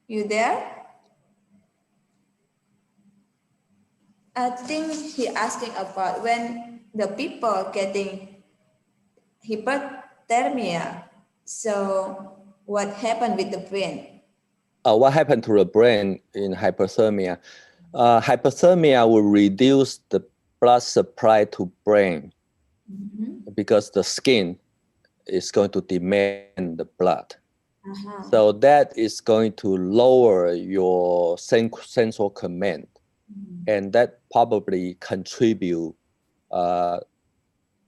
you there? I think he asking about when the people getting hyperthermia. So what happened with the brain? What happened to the brain in hyperthermia? Hyperthermia will reduce the blood supply to brain because the skin is going to demand the blood. So that is going to lower your central command, and that probably contribute the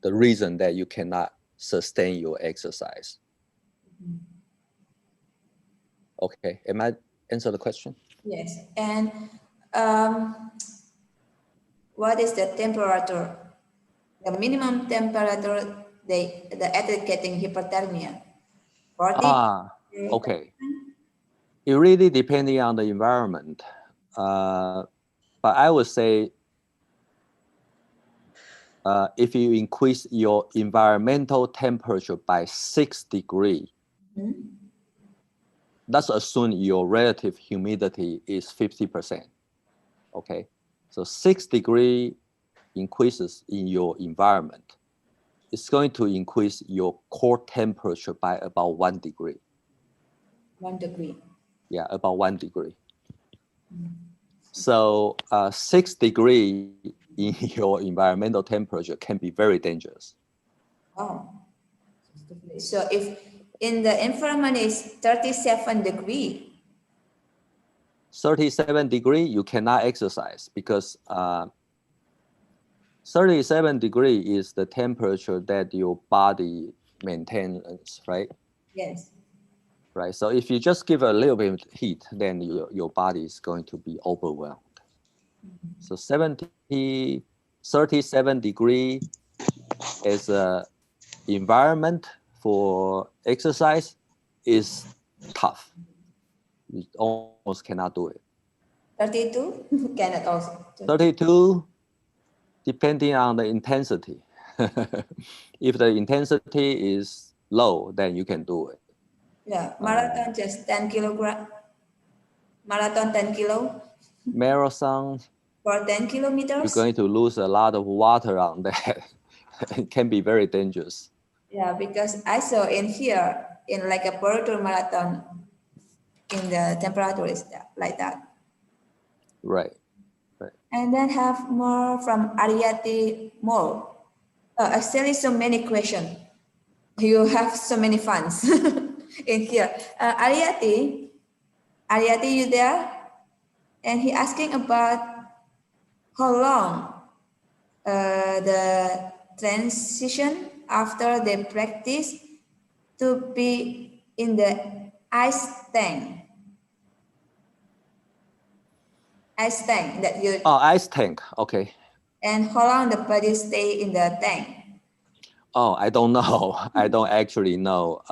reason that you cannot sustain your exercise. Okay, am I answer the question? Yes, and what is the temperature? The minimum temperature the athlete getting hyperthermia? 40? Okay. It really depending on the environment. But I would say if you increase your environmental temperature by 6 degrees, let's assume your relative humidity is 50%. Okay, so 6 degree increases in your environment. It's going to increase your core temperature by about 1 degree. 1 degree. Yeah, about 1 degree. So 6 degree in your environmental temperature can be very dangerous. Oh, so if in the environment is 37 degree, 37 degree, you cannot exercise because 37 degree is the temperature that your body maintains, right? Yes. Right. So if you just give a little bit of heat, then your body is going to be overwhelmed. So 37 degree as a environment for exercise is tough. You almost cannot do it. 32 cannot also. 32, depending on the intensity. If the intensity is low, then you can do it. Yeah, marathon just 10 kilogram. Marathon 10 kilo Marathon, for 10 you're kilometers. going to lose a lot of water on that. It can be very dangerous. Yeah, because I saw in here, in like a Puerto marathon, in the temperature is like that. Right. And then have more from Ariati more. Actually, so many questions. You have so many fans in here. Ariati, you there? And he asking about how long the transition after they practice to be in the ice tank. Ice tank that you. Oh, ice tank. Okay. And how long the body stay in the tank? Oh, I don't know. I don't actually know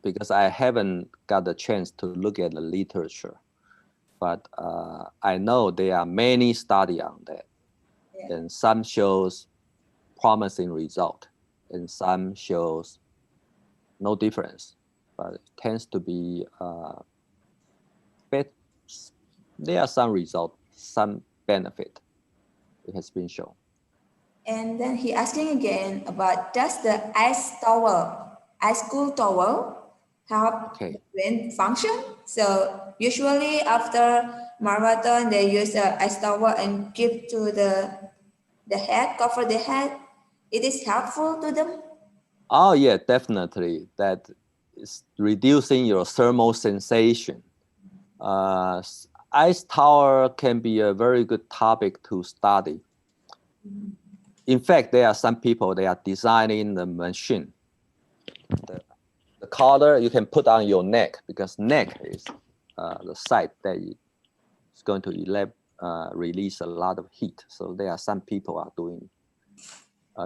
because I haven't got the chance to look at the literature. But I know there are many studies on that. Yeah. And some shows promising result and some shows no difference. But it tends to be there are some results, some benefit. It has been shown. And then he asking again about does the ice cool towel help the brain function? So usually after marathon, they use the ice towel and give to the head, cover the head. It is helpful to them? Oh yeah, definitely. That is reducing your thermal sensation. Ice towel can be a very good topic to study. In fact, there are some people, they are designing the machine. The collar you can put on your neck because neck is the site that is going to release a lot of heat. So there are some people are doing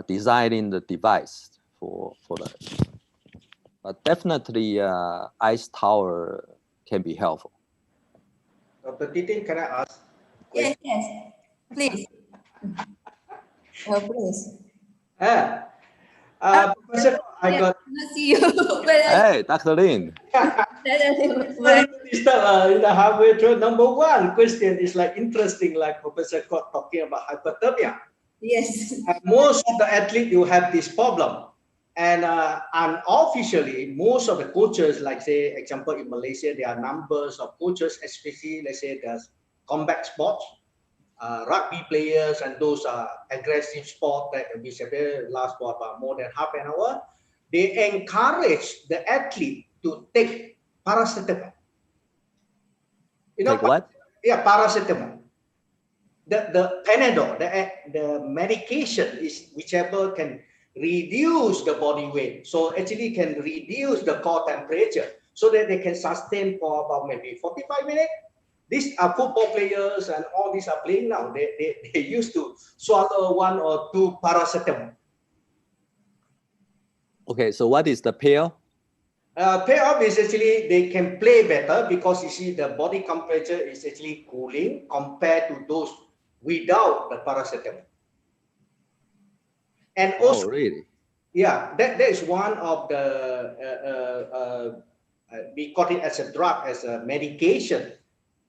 designing the device for that. But definitely ice towel can be helpful. Dr. Titin, can I ask? Yes, please. Oh, please. Professor, I got. Not see you. Hey, Dr. Lin. Sorry to disturb in the halfway through. Number one question is like interesting, like Professor Scott talking about hyperthermia. Yes. Most of the athletes you have this problem, and unofficially, most of the coaches, like say, example in Malaysia, there are numbers of coaches, especially let's say the combat sports. Rugby players and those aggressive sport that we say last for about more than half an hour, they encourage the athlete to take paracetamol. You know, take what? Yeah, paracetamol. The Panadol, the medication is whichever can reduce the body weight. So actually can reduce the core temperature so that they can sustain for about maybe 45 minutes. These are football players and all these are playing now. They used to swallow 1 or 2 paracetamol. Okay, so what is the payoff? Payoff is actually they can play better because you see the body temperature is actually cooling compared to those without the paracetamol. And also, really? Yeah, that is one of the we call it as a drug, as a medication.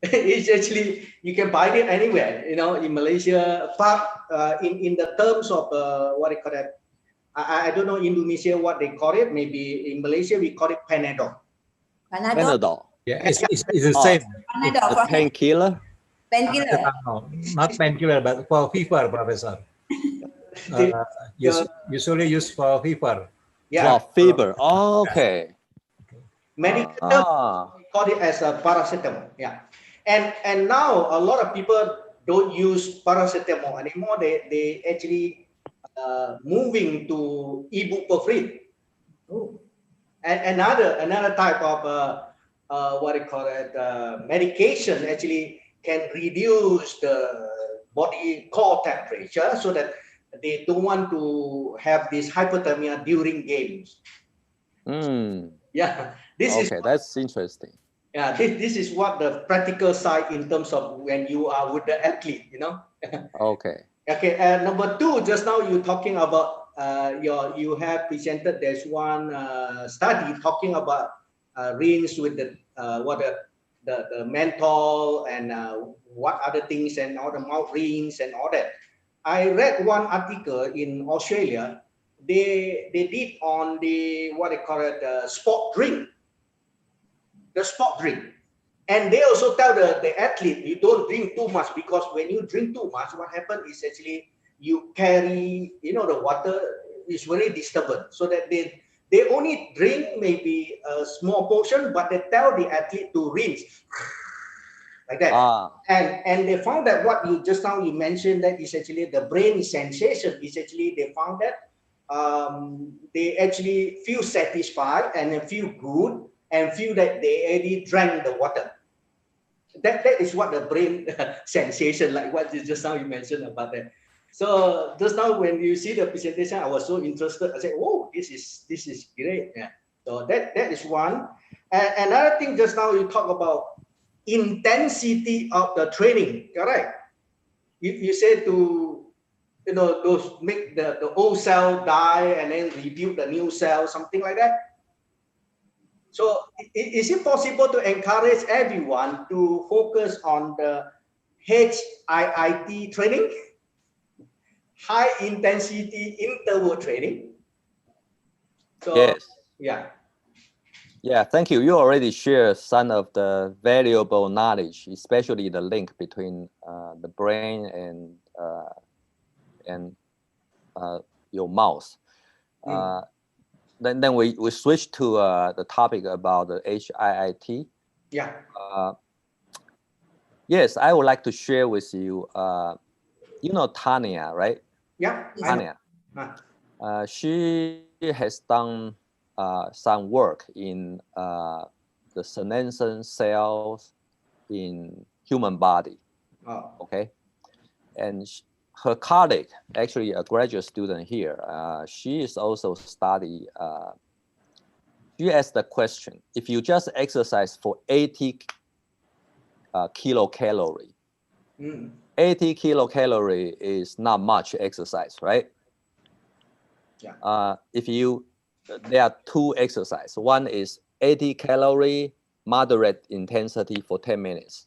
It's actually, you can buy it anywhere, you know, in Malaysia. But in the terms of what they call it, I don't know in Indonesia what they call it. Maybe in Malaysia we call it Panadol. Panadol. Yeah, it's the same. Panadol. Painkiller? Painkiller. Not painkiller, but for fever, Professor. Usually used for fever. Yeah. For fever. Oh, okay. Medical term, we call it as a paracetamol. Yeah. And now a lot of people don't use paracetamol anymore. They actually moving to ibuprofen. Oh. And another type of what do you call it, medication actually can reduce the body core temperature so that they don't want to have this hyperthermia during games. Yeah, this is that's interesting. Yeah, this is what the practical side in terms of when you are with the athlete, you know. Okay. Okay. Number two, just now you talking about you have presented. There's one study talking about rinse with the the menthol and what other things and all the mouth rinse and all that. I read one article in Australia. They did on the what they call it sport drink. The sport drink. And they also tell the athlete, you don't drink too much, because when you drink too much, what happens is actually you carry, you know, the water is very disturbed. So that they only drink maybe a small portion, but they tell the athlete to rinse like that. And they found that what you just now you mentioned, that is actually the brain sensation is actually, they found that they actually feel satisfied and they feel good and feel that they already drank the water. That is what the brain sensation, like what just now you mentioned about that. So just now when you see the presentation, I was so interested. I said, "Oh, this is great." Yeah. So that is one. And another thing, just now you talk about intensity of the training. Correct? You said to, you know, those make the old cell die and then rebuild the new cell, something like that. So is it possible to encourage everyone to focus on the HIIT training, high intensity interval training? So, yes. Yeah. Yeah, thank you. You already shared some of the valuable knowledge, especially the link between the brain and your mouth. Then we switch to the topic about the HIIT. Yeah. Yes, I would like to share with you. You know Tanya, right? Yeah. Tanya. She has done some work in the senescent cells in human body. Okay, and her colleague, actually a graduate student here, she is also study. She asked the question: if you just exercise for 80 kilocalorie, 80 kilocalorie is not much exercise, right? Yeah. There are two exercises. One is 80 calorie moderate intensity for 10 minutes.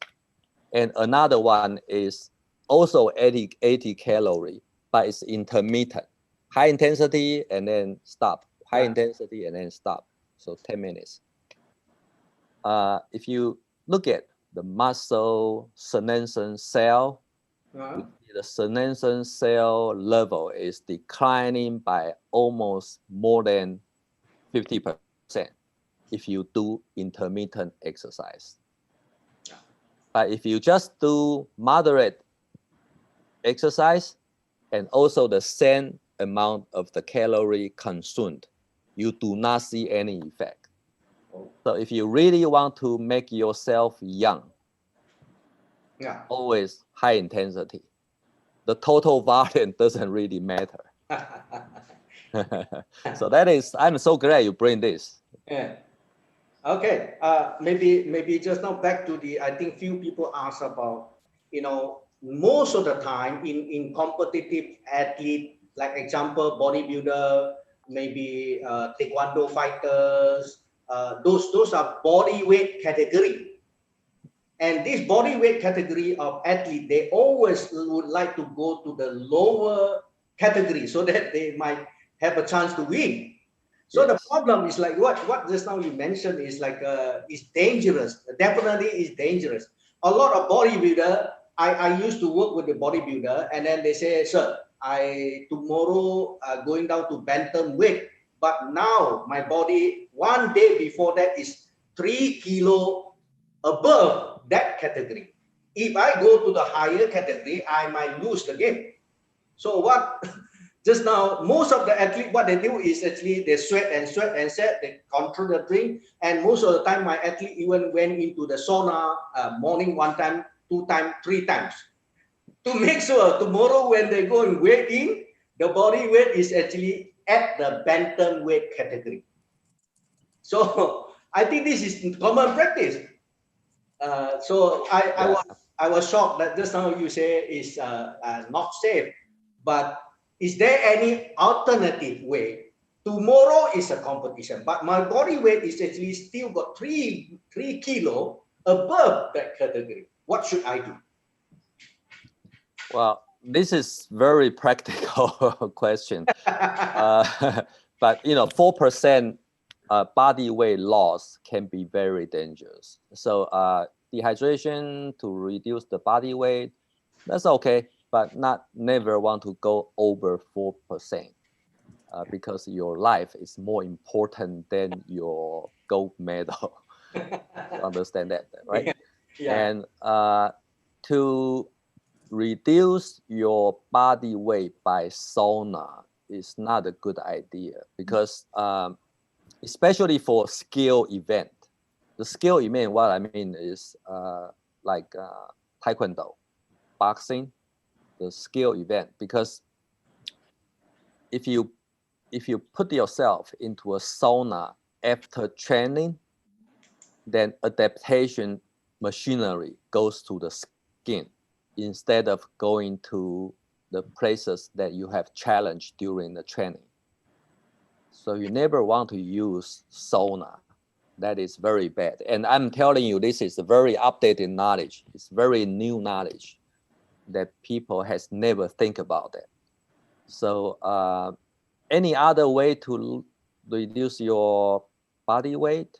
And another one is also 80 calorie, but it's intermittent. High intensity and then stop. High intensity and then stop. So 10 minutes. If you look at the muscle senescent cell, the senescent cell level is declining by almost more than 50% if you do intermittent exercise. But if you just do moderate exercise and also the same amount of the calorie consumed, you do not see any effect. So if you really want to make yourself young, always high intensity. The total volume doesn't really matter. So that is, I'm so glad you bring this. Yeah. Okay. Maybe just now back to the, I think few people ask about, you know, most of the time in competitive athlete, like example, bodybuilder, maybe taekwondo fighters, those are body weight category. And this body weight category of athlete, they always would like to go to the lower category so that they might have a chance to win. So the problem is like what just now you mentioned is like it's dangerous. Definitely is dangerous. A lot of bodybuilder, I used to work with the bodybuilder, and then they say, sir, I tomorrow going down to bantam weight, but now my body one day before that is 3 kilo above that category. If I go to the higher category, I might lose the game. So what, just now, most of the athletes, what they do is actually they sweat and sweat and sweat, they control the drink. And most of the time, my athlete even went into the sauna morning 1 time, 2 times, 3 times. To make sure tomorrow when they go and weigh in, the body weight is actually at the bantam weight category. So I think this is common practice. So I was shocked that just now you say is not safe, but is there any alternative way? Tomorrow is a competition, but my body weight is actually still got 3 kilo above that category. What should I do? Well, this is very practical question. But 4% body weight loss can be very dangerous. So dehydration to reduce the body weight, that's okay, but never want to go over 4%. Because your life is more important than your gold medal. You understand that, right? Yeah. And to reduce your body weight by sauna is not a good idea because especially for skill event. The skill event, what I mean is like taekwondo, boxing, the skill event, because if you put yourself into a sauna after training, then adaptation machinery goes to the skin instead of going to the places that you have challenged during the training. So you never want to use sauna. That is very bad. And I'm telling you, this is a very updated knowledge. It's very new knowledge that people has never think about that. So any other way to reduce your body weight?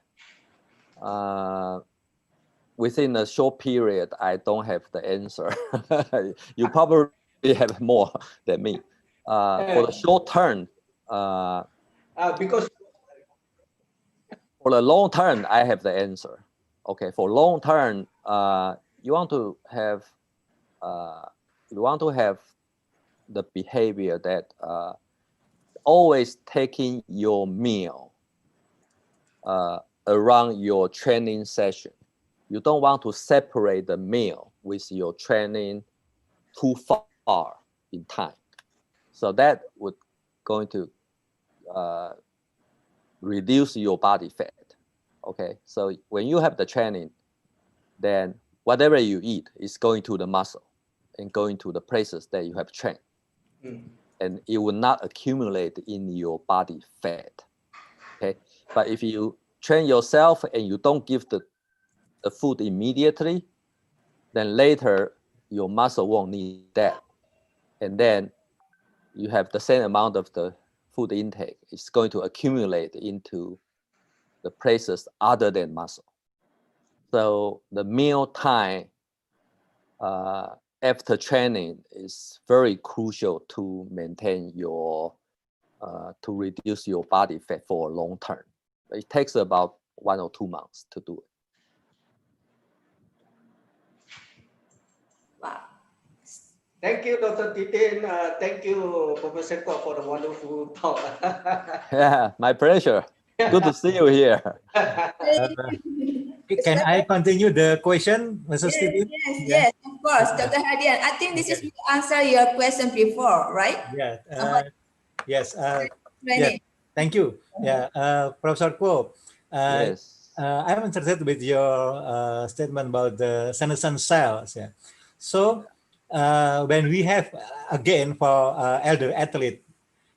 Within a short period, I don't have the answer. You probably have more than me. For the short term, Because for the long term, I have the answer. Okay, for long term, you want to have the behavior that always taking your meal around your training session. You don't want to separate the meal with your training too far in time. So that would going to reduce your body fat. Okay, so when you have the training, then whatever you eat is going to the muscle and going to the places that you have trained. And it will not accumulate in your body fat. Okay, but if you train yourself and you don't give the food immediately, then later your muscle won't need that. And then you have the same amount of the food intake. It's going to accumulate into the places other than muscle. So the meal time after training is very crucial to maintain your, to reduce your body fat for a long term. It takes about 1 or 2 months to do it. Wow. thank you, Dr. Titin. Thank you, Professor Kwok, for the wonderful talk. Yeah, my pleasure. Good to see you here. Can I continue the question, Mr. Stephen? Yes, of course, Dr. Hadian. I think this is to answer your question before, right? Yeah. Yes. Training. Thank you. Yeah, Professor Kwok. Yes. I'm interested with your statement about the senescent cells. Yeah. So when we have again for elder athlete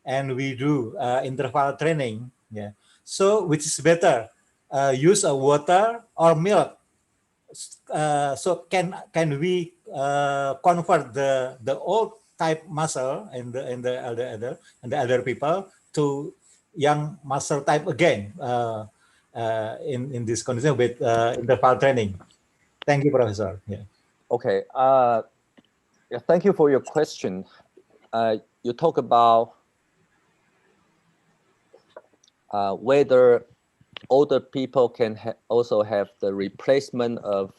and we do interval training, yeah. So which is better, use a water or milk? So can we convert the old type muscle in the elder people to young muscle type again in this condition with interval training? Thank you, Professor. Yeah. Okay. Yeah, thank you for your question. You talk about whether older people can also have the replacement of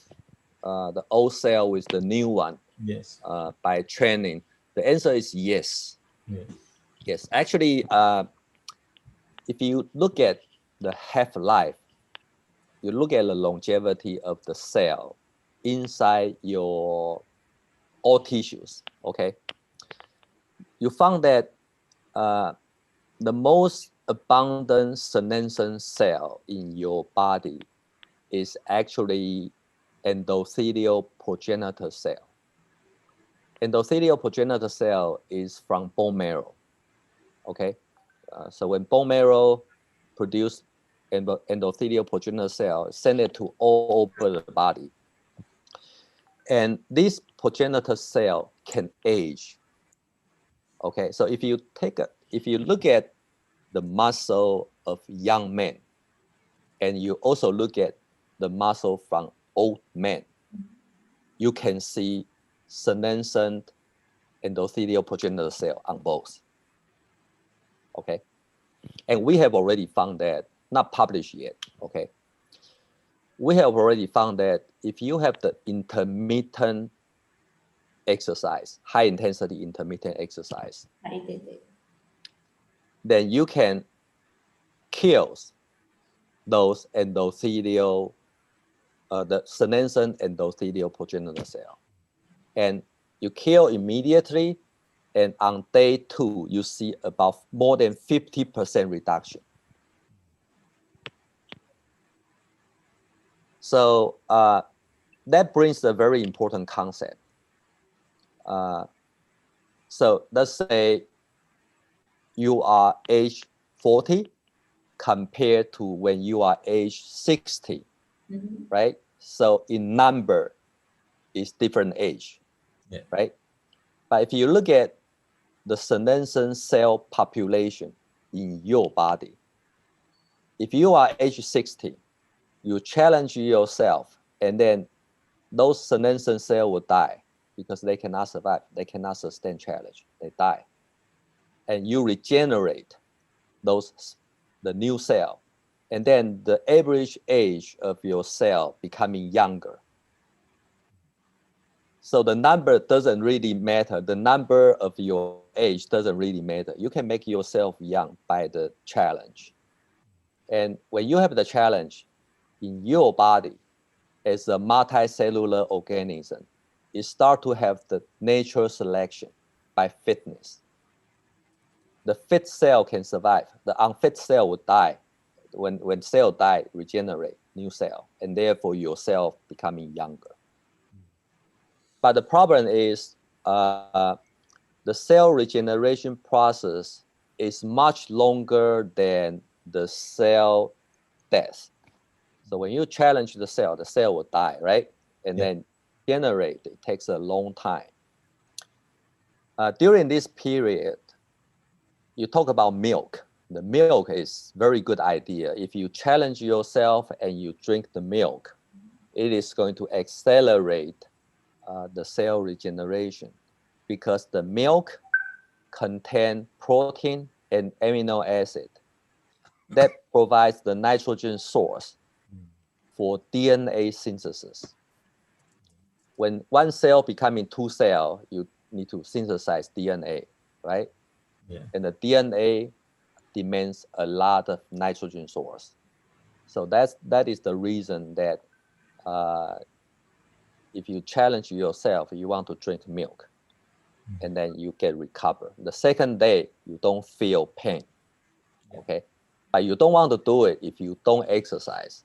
the old cell with the new one Yes. By training? The answer is yes. Yes. Yes. Actually, if you look at the half-life, you look at the longevity of the cell inside your all tissues, okay? You found that the most abundant senescent cell in your body is actually endothelial progenitor cell. Endothelial progenitor cell is from bone marrow, okay? So when bone marrow produce endothelial progenitor cell, send it to all over the body. And this progenitor cell can age. Okay, so if you look at the muscle of young men, and you also look at the muscle from old men, you can see senescent endothelial progenitor cell on both. Okay, and we have already found that, not published yet. Okay, we have already found that if you have the intermittent exercise, high intensity intermittent exercise, then you can kill those endothelial, the senescent endothelial progenitor cell. And you kill immediately, and on day 2, you see about more than 50% reduction. So that brings a very important concept. So let's say you are age 40 compared to when you are age 60, right? So in number, it's different age, right? But if you look at the senescent cell population in your body, if you are age 60, you challenge yourself, and then those senescent cells will die because they cannot survive. They cannot sustain challenge. They die. And you regenerate the new cell. And then the average age of your cell becoming younger. So the number doesn't really matter. The number of your age doesn't really matter. You can make yourself young by the challenge. And when you have the challenge in your body as a multicellular organism, it starts to have the natural selection by fitness. The fit cell can survive. The unfit cell will die. When cell die, regenerate new cell, and therefore your cell becoming younger. But the problem is the cell regeneration process is much longer than the cell death. So when you challenge the cell will die, right? And then generate, it takes a long time. During this period, you talk about milk. The milk is very good idea. If you challenge yourself and you drink the milk, it is going to accelerate the cell regeneration because the milk contains protein and amino acid that provides the nitrogen source for DNA synthesis. When one cell becoming 2 cells, you need to synthesize DNA, right? Yeah. And the DNA demands a lot of nitrogen source. So that is the reason that if you challenge yourself, you want to drink milk, and then you get recover. The second day, you don't feel pain, okay? But you don't want to do it if you don't exercise,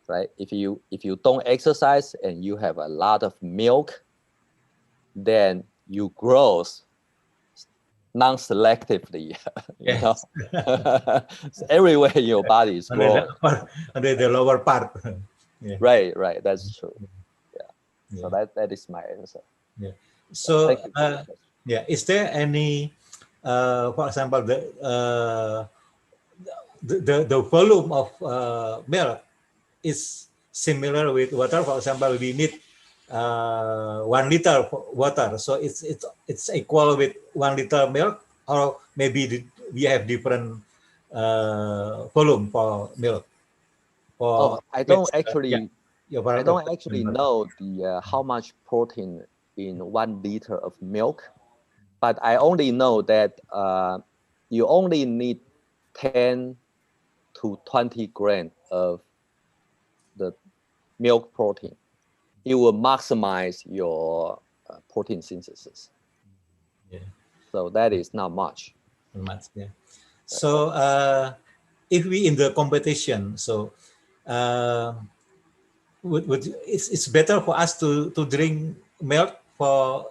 right? If you don't exercise and you have a lot of milk, then you grow non-selectively, you know. So everywhere in your body is growing. Under the lower part. Yeah. Right, that's true. Yeah. So that is my answer. Yeah. So is there any, for example, the volume of milk is similar with water? For example, we need 1 liter water, so it's equal with 1 liter milk, or maybe we have different volume for milk. I don't actually I don't actually know the how much protein in 1 liter of milk, but I only know that you only need 10 to 20 grams of the milk protein. It will maximize your protein synthesis. Yeah. So that is not much. Not much, yeah. So if we in the competition, so it's better for us to drink milk for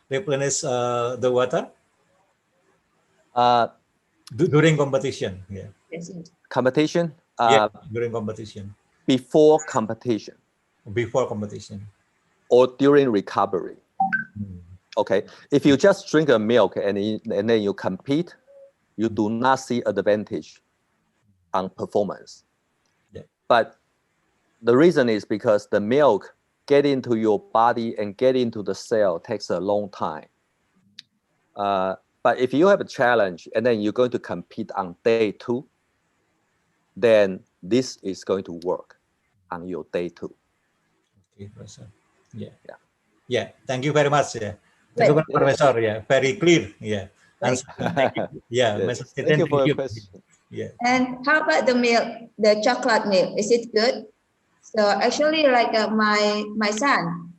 replenish the water during competition. Yeah. Competition. Yeah, during competition. Before competition. Before competition. Or during recovery. Okay. If you just drink a milk and then you compete, you do not see advantage on performance. Yeah. But the reason is because the milk get into your body and get into the cell takes a long time. But if you have a challenge and then you're going to compete on day 2, then this is going to work on your day 2. Okay, Professor. Yeah. Yeah. Yeah. Thank you very much. Yeah. Thank you, Professor. Yeah. Very clear. Yeah. Thank you. Yeah. Yes. Thank you for your question. Yeah. And how about the milk, the chocolate milk? Is it good? So actually, like my son,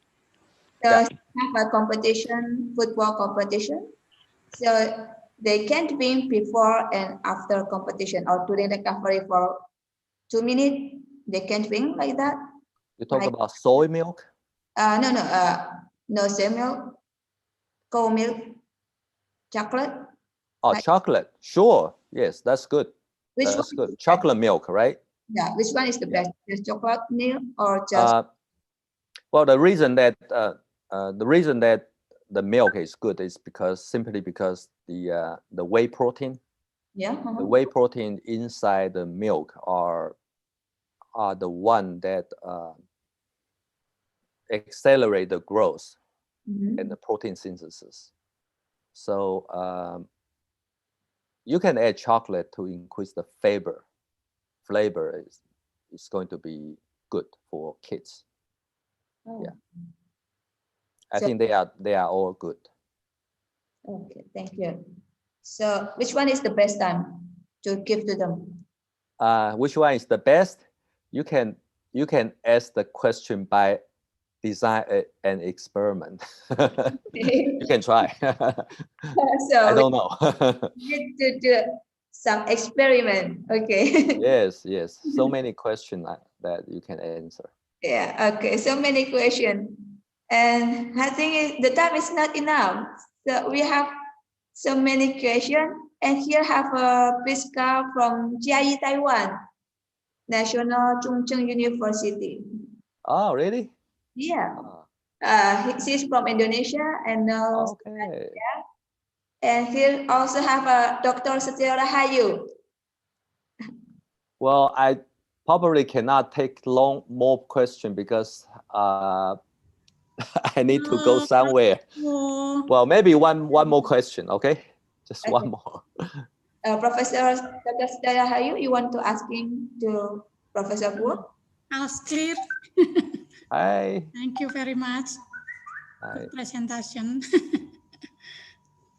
so have a competition, football competition. So they can't drink before and after competition or during recovery for 2 minutes. They can't drink like that. You talk about soy milk? No soy milk, cold milk, chocolate. Oh, chocolate. Sure. Yes, that's good. That's good. Chocolate milk, right? Yeah. Which one is the best? Just chocolate milk or just? Well, the reason that the milk is good is simply because the whey protein. Yeah. The whey protein inside the milk are the one that accelerate the growth and the protein synthesis. So you can add chocolate to increase the flavor. Flavor is going to be good for kids. Yeah, I think they are all good. Okay, thank you. So which one is the best time to give to them? Which one is the best? You can ask the question by design an experiment. You can try. So I don't know. need to do some experiment. Okay. Yes. So many questions that you can answer. Yeah. Okay. So many questions, and I think the time is not enough. So we have so many questions, and here have a Priska from Chiayi, Taiwan, National Chungcheong University. Oh, really? Yeah. She's from Indonesia and knows. Okay. And here also have a Dr. Setia Rahayu. Well, I probably cannot take more question because I need to go somewhere. Well, maybe one more question, okay? Just one more. Professor Dr. Setia Rahayu, you want to asking to Professor Kuo? Astrid. Hi. Thank you very much. Hi. Good presentation.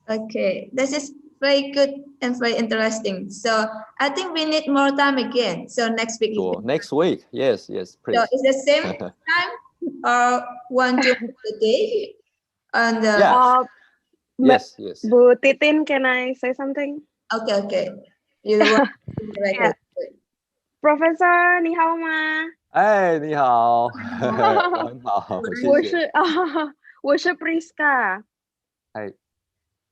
Okay, this is very good and very interesting. So I think we need more time again. So next week. Sure. Next week. Yes, please. So it's the same time or 1 to the day? And yes. Bu Titin, can I say something? Okay. You want to Professor, 你好吗？哎，你好，我很好，谢谢。我是 Priska。哎。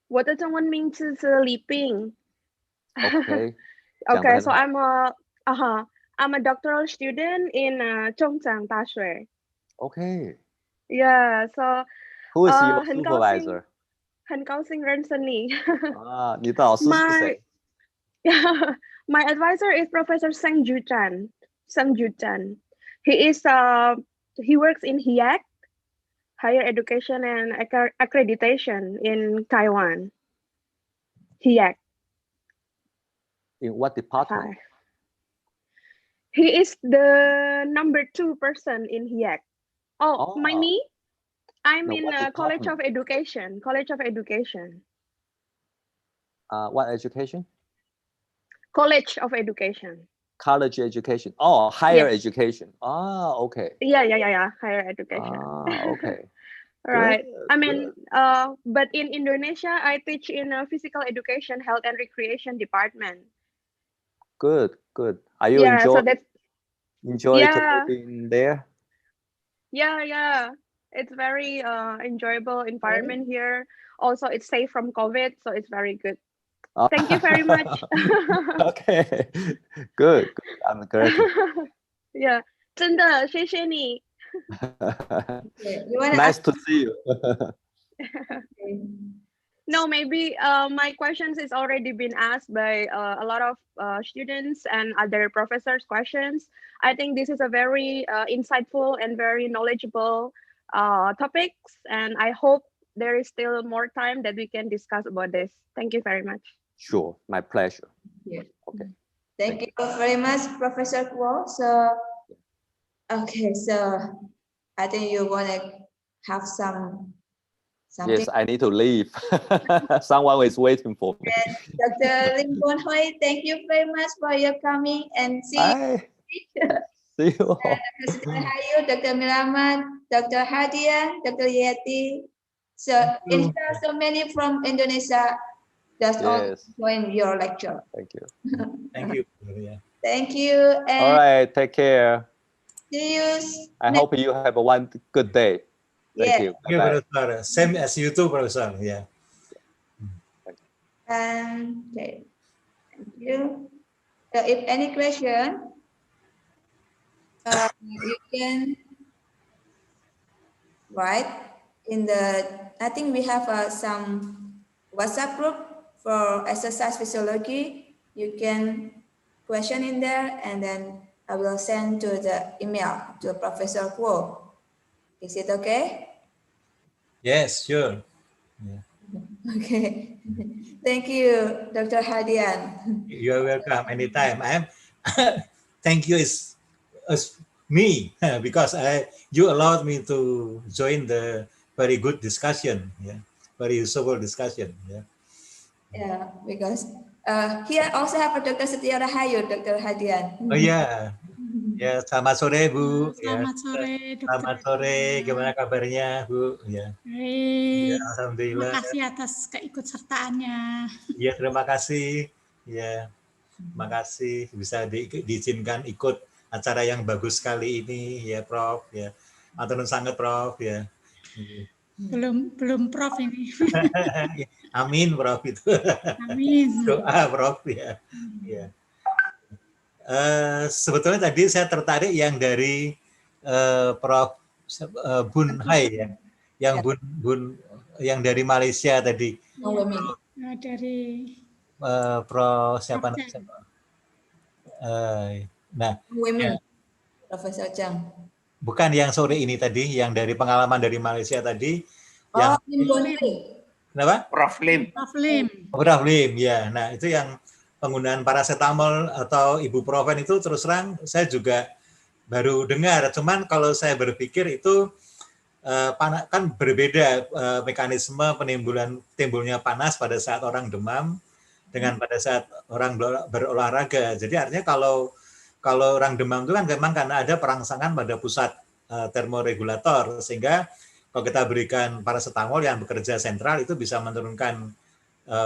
我的中文名字是李冰。Okay. Okay, so I'm a doctoral student in Zhongzhang 大学。Okay. Yeah, so who is your supervisor? 很高兴认识你。你的老师是谁？ My advisor is Professor Sang Juchan. He works in HIAC, Higher Education and Accreditation in Taiwan. HIAC. In what department? He is the number 2 person in HIAC. Oh, me? I'm in College of Education. College of Education. What education? College of Education. College education. Oh, higher education. Ah, okay. Yeah. Higher education. Ah, okay. Right. Good, I mean, but in Indonesia, I teach in a physical education, health and recreation department. Good. Are you Yeah, so that's enjoy to living there? Yeah. It's very enjoyable environment here. Also, it's safe from COVID, so it's very good. Thank you very much. Okay. Good. I'm grateful. Yeah. 真的，谢谢你。Nice to see you. No, maybe my questions is already been asked by a lot of students and other professors' questions. I think this is a very insightful and very knowledgeable topics, and I hope there is still more time that we can discuss about this. Thank you very much. Sure, my pleasure. Yeah. Okay. Thank you very much, Professor Kuo. So, okay, so I think you want to have something. Yes, I need to leave. Someone is waiting for me. Dr. Lim Bon Hoi, thank you very much for your coming and see you. See you all. Dr. Hayu, Dr. Miraman, Dr. Hadian, Dr. Yeti. So, in fact, so many from Indonesia just all join your lecture. Thank you. Thank you. Thank you. And all right, take care. See you. I hope you have one good day. Thank you. Thank you, Professor. Same as you too, Professor. Yeah. Okay. Thank you. So if any question, you can write in the, I think we have some WhatsApp group for exercise physiology. You can question in there and then I will send to the email to Professor Kuo. Is it okay? Yes, sure. Yeah. Okay. Thank you, Dr. Hadian. You are welcome anytime. Thank you is me because you allowed me to join the very good discussion. Yeah, very useful discussion. Yeah. Yeah, because here also have a Dr. Setia Rahayu, Dr. Hadian. Oh ya, ya selamat sore Bu. Selamat sore, Dokter. Selamat sore, gimana kabarnya Bu? Ya. Baik. Ya, alhamdulillah. Terima kasih atas keikutsertaannya. Ya, terima kasih. Ya, terima kasih bisa diizinkan ikut acara yang bagus sekali ini ya Prof. Ya, atur sangat Prof. Ya. Belum Prof ini. Amin Prof itu. Amin. Doa Prof ya. Ya. Sebetulnya tadi saya tertarik yang dari Prof Bun Hai ya, yang yang dari Malaysia tadi. Dari Prof siapa namanya? Nah, ya. Profesor Chang. Bukan yang sore ini tadi, yang dari pengalaman dari Malaysia tadi. Oh, yang, kenapa? Prof Lim. Prof Lim, ya. Nah, itu yang penggunaan paracetamol atau ibuprofen itu terus terang saya juga baru dengar. Cuman kalau saya berpikir itu kan berbeda mekanisme timbulnya panas pada saat orang demam dengan pada saat orang berolahraga. Jadi artinya kalau orang demam itu kan memang karena ada perangsangan pada pusat termoregulator, sehingga kalau kita berikan paracetamol yang bekerja sentral itu bisa menurunkan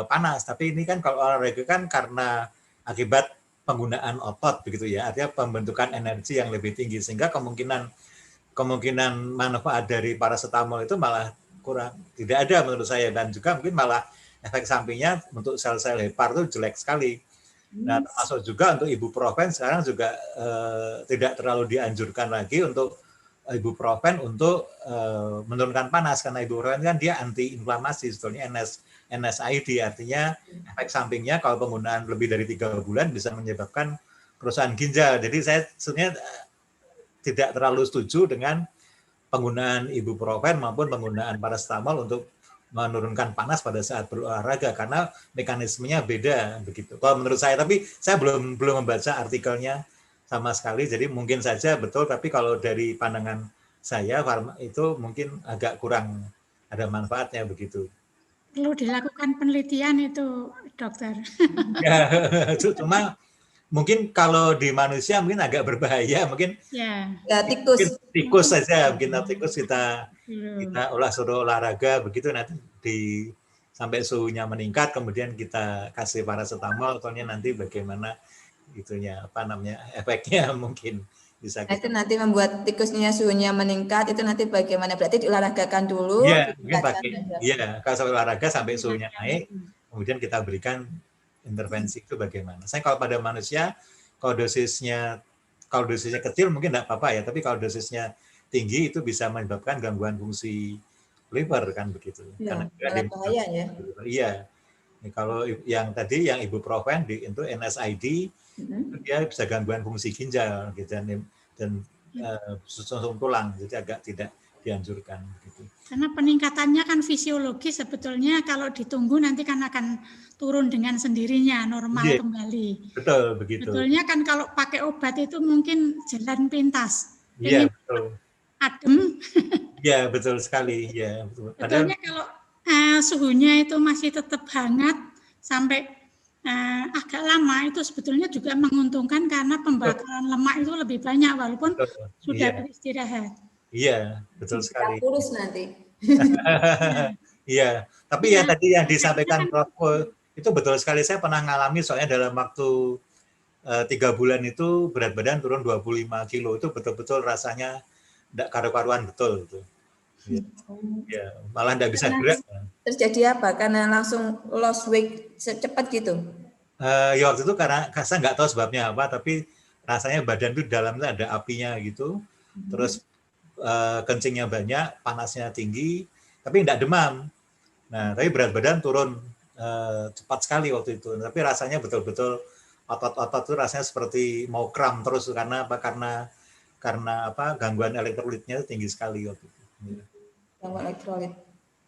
panas. Tapi ini kan kalau olahraga kan karena akibat penggunaan otot begitu ya, artinya pembentukan energi yang lebih tinggi, sehingga kemungkinan manfaat dari paracetamol itu malah tidak ada menurut saya, dan juga mungkin malah efek sampingnya untuk sel-sel hepar itu jelek sekali. Nah, termasuk juga untuk ibuprofen sekarang juga tidak terlalu dianjurkan lagi untuk ibuprofen untuk menurunkan panas, karena ibuprofen kan dia anti-inflamasi sebetulnya, NSAID, artinya efek sampingnya kalau penggunaan lebih dari 3 bulan bisa menyebabkan kerusakan ginjal. Jadi saya sebenarnya tidak terlalu setuju dengan penggunaan ibuprofen maupun penggunaan paracetamol untuk menurunkan panas pada saat berolahraga, karena mekanismenya beda begitu. Kalau menurut saya, tapi saya belum membaca artikelnya sama sekali. Jadi mungkin saja betul, tapi kalau dari pandangan saya itu mungkin agak kurang ada manfaatnya begitu. Perlu dilakukan penelitian itu, dokter. Ya, cuma mungkin kalau di manusia mungkin agak berbahaya, mungkin Ya. Tikus. Tikus saja, mungkin tikus kita suruh olahraga begitu nanti sampai suhunya meningkat, kemudian kita kasih paracetamol, soalnya nanti bagaimana itunya efeknya mungkin bisa itu nanti membuat tikusnya suhunya meningkat, itu nanti bagaimana? Berarti diolahragakan dulu. Iya, mungkin pakai kalau olahraga sampai suhunya naik, kemudian kita berikan intervensi itu bagaimana. Saya kalau pada manusia, kalau dosisnya kecil mungkin tidak apa-apa ya, tapi kalau dosisnya tinggi itu bisa menyebabkan gangguan fungsi liver kan begitu. Ya, karena bahaya ya. Iya. Kalau yang tadi yang ibuprofen itu NSAID, dia bisa gangguan fungsi ginjal gitu, dan sumsum tulang, jadi agak tidak dianjurkan. Gitu. Karena peningkatannya kan fisiologis, sebetulnya kalau ditunggu nanti kan akan turun dengan sendirinya, normal kembali. Betul, begitu. Sebetulnya kan kalau pakai obat itu mungkin jalan pintas. Iya, betul. Adem. Iya, betul sekali. Ya, betul. Sebetulnya kalau suhunya itu masih tetap hangat sampai agak lama, itu sebetulnya juga menguntungkan karena pembakaran lemak itu lebih banyak walaupun sudah beristirahat. Iya, betul sekali. Kurus nanti. Iya, tapi ya tadi yang disampaikan Prof itu betul sekali. Saya pernah ngalami soalnya dalam waktu 3 bulan itu berat badan turun 25 kilo. Itu betul-betul rasanya tidak karu-karuan betul. Gitu. Ya, malah tidak bisa gerak. Terjadi apa? Karena langsung lost weight cepat gitu? Ya waktu itu karena saya nggak tahu sebabnya apa, tapi rasanya badan itu dalamnya ada apinya gitu. Terus kencingnya banyak, panasnya tinggi, tapi tidak demam. Nah, tapi berat badan turun cepat sekali waktu itu. Tapi rasanya betul-betul otot-otot itu rasanya seperti mau kram terus karena apa? Karena apa? Gangguan elektrolitnya tinggi sekali waktu itu. Gangguan elektrolit.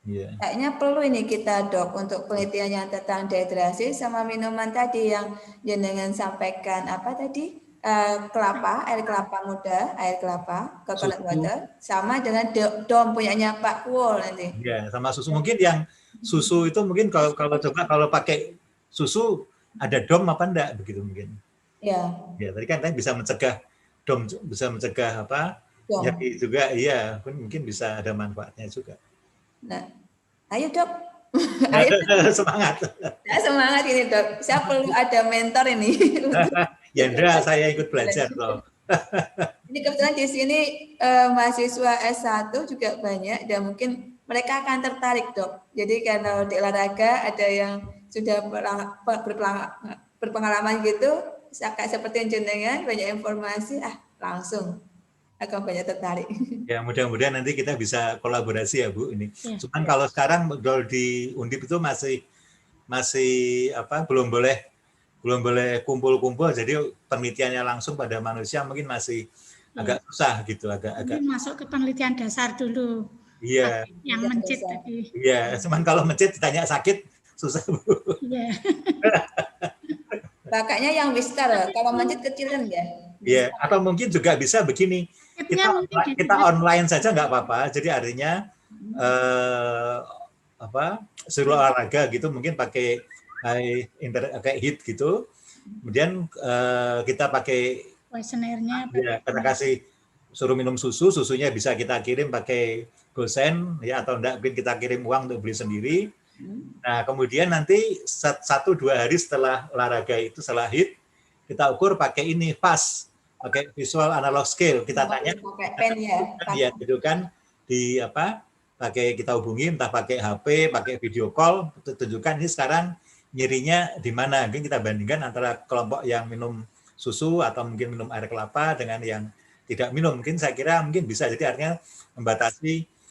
Yeah. Kayaknya perlu ini kita dok untuk penelitian yang tentang dehidrasi sama minuman tadi yang jenengan sampaikan apa tadi? Air kelapa muda, air kelapa, coconut water, sama dengan dom punyanya Pak Kuol nanti. Ya, sama susu. Mungkin yang susu itu mungkin kalau pakai susu ada dom apa enggak begitu mungkin. Ya. Ya, tadi kan bisa mencegah dom, bisa mencegah apa? Jadi juga iya, mungkin bisa ada manfaatnya juga. Nah, ayo dok. Ayo. Semangat. Ya, semangat ini dok. Saya perlu ada mentor ini. Yandra, saya ikut belajar loh. Ini kebetulan di sini mahasiswa S1 juga banyak dan mungkin mereka akan tertarik dok. Jadi kalau di olahraga ada yang sudah berpengalaman gitu, seperti yang jenengan banyak informasi, langsung akan banyak tertarik. Ya mudah-mudahan nanti kita bisa kolaborasi ya Bu ini. Cuman kalau sekarang di Undip itu masih apa belum boleh kumpul-kumpul, jadi penelitiannya langsung pada manusia mungkin masih agak susah gitu, agak masuk ke penelitian dasar dulu. Iya. Yang mencit tadi. Iya, cuman kalau mencit ditanya sakit susah Bu. Iya. Bakanya yang Wistar, kalau mencit kecil kan ya. Iya, atau mungkin juga bisa begini. Kita online saja nggak apa-apa. Jadi artinya suruh olahraga gitu, mungkin pakai kayak HIIT gitu, kemudian kita pakai kuesionernya, ya, kita kasih suruh minum susunya bisa kita kirim pakai gosen ya, atau enggak mungkin kita kirim uang untuk beli sendiri. Nah kemudian nanti 1-2 hari setelah olahraga itu, setelah HIIT, kita ukur pakai ini FAS, pakai visual analog scale, kita tanya pakai pen ya, gitu kan, di apa, pakai kita hubungi, entah pakai HP, pakai video call, tunjukkan ini sekarang nyirinya di mana. Mungkin kita bandingkan antara kelompok yang minum susu atau mungkin minum air kelapa dengan yang tidak minum. Mungkin saya kira mungkin bisa, jadi artinya membatasi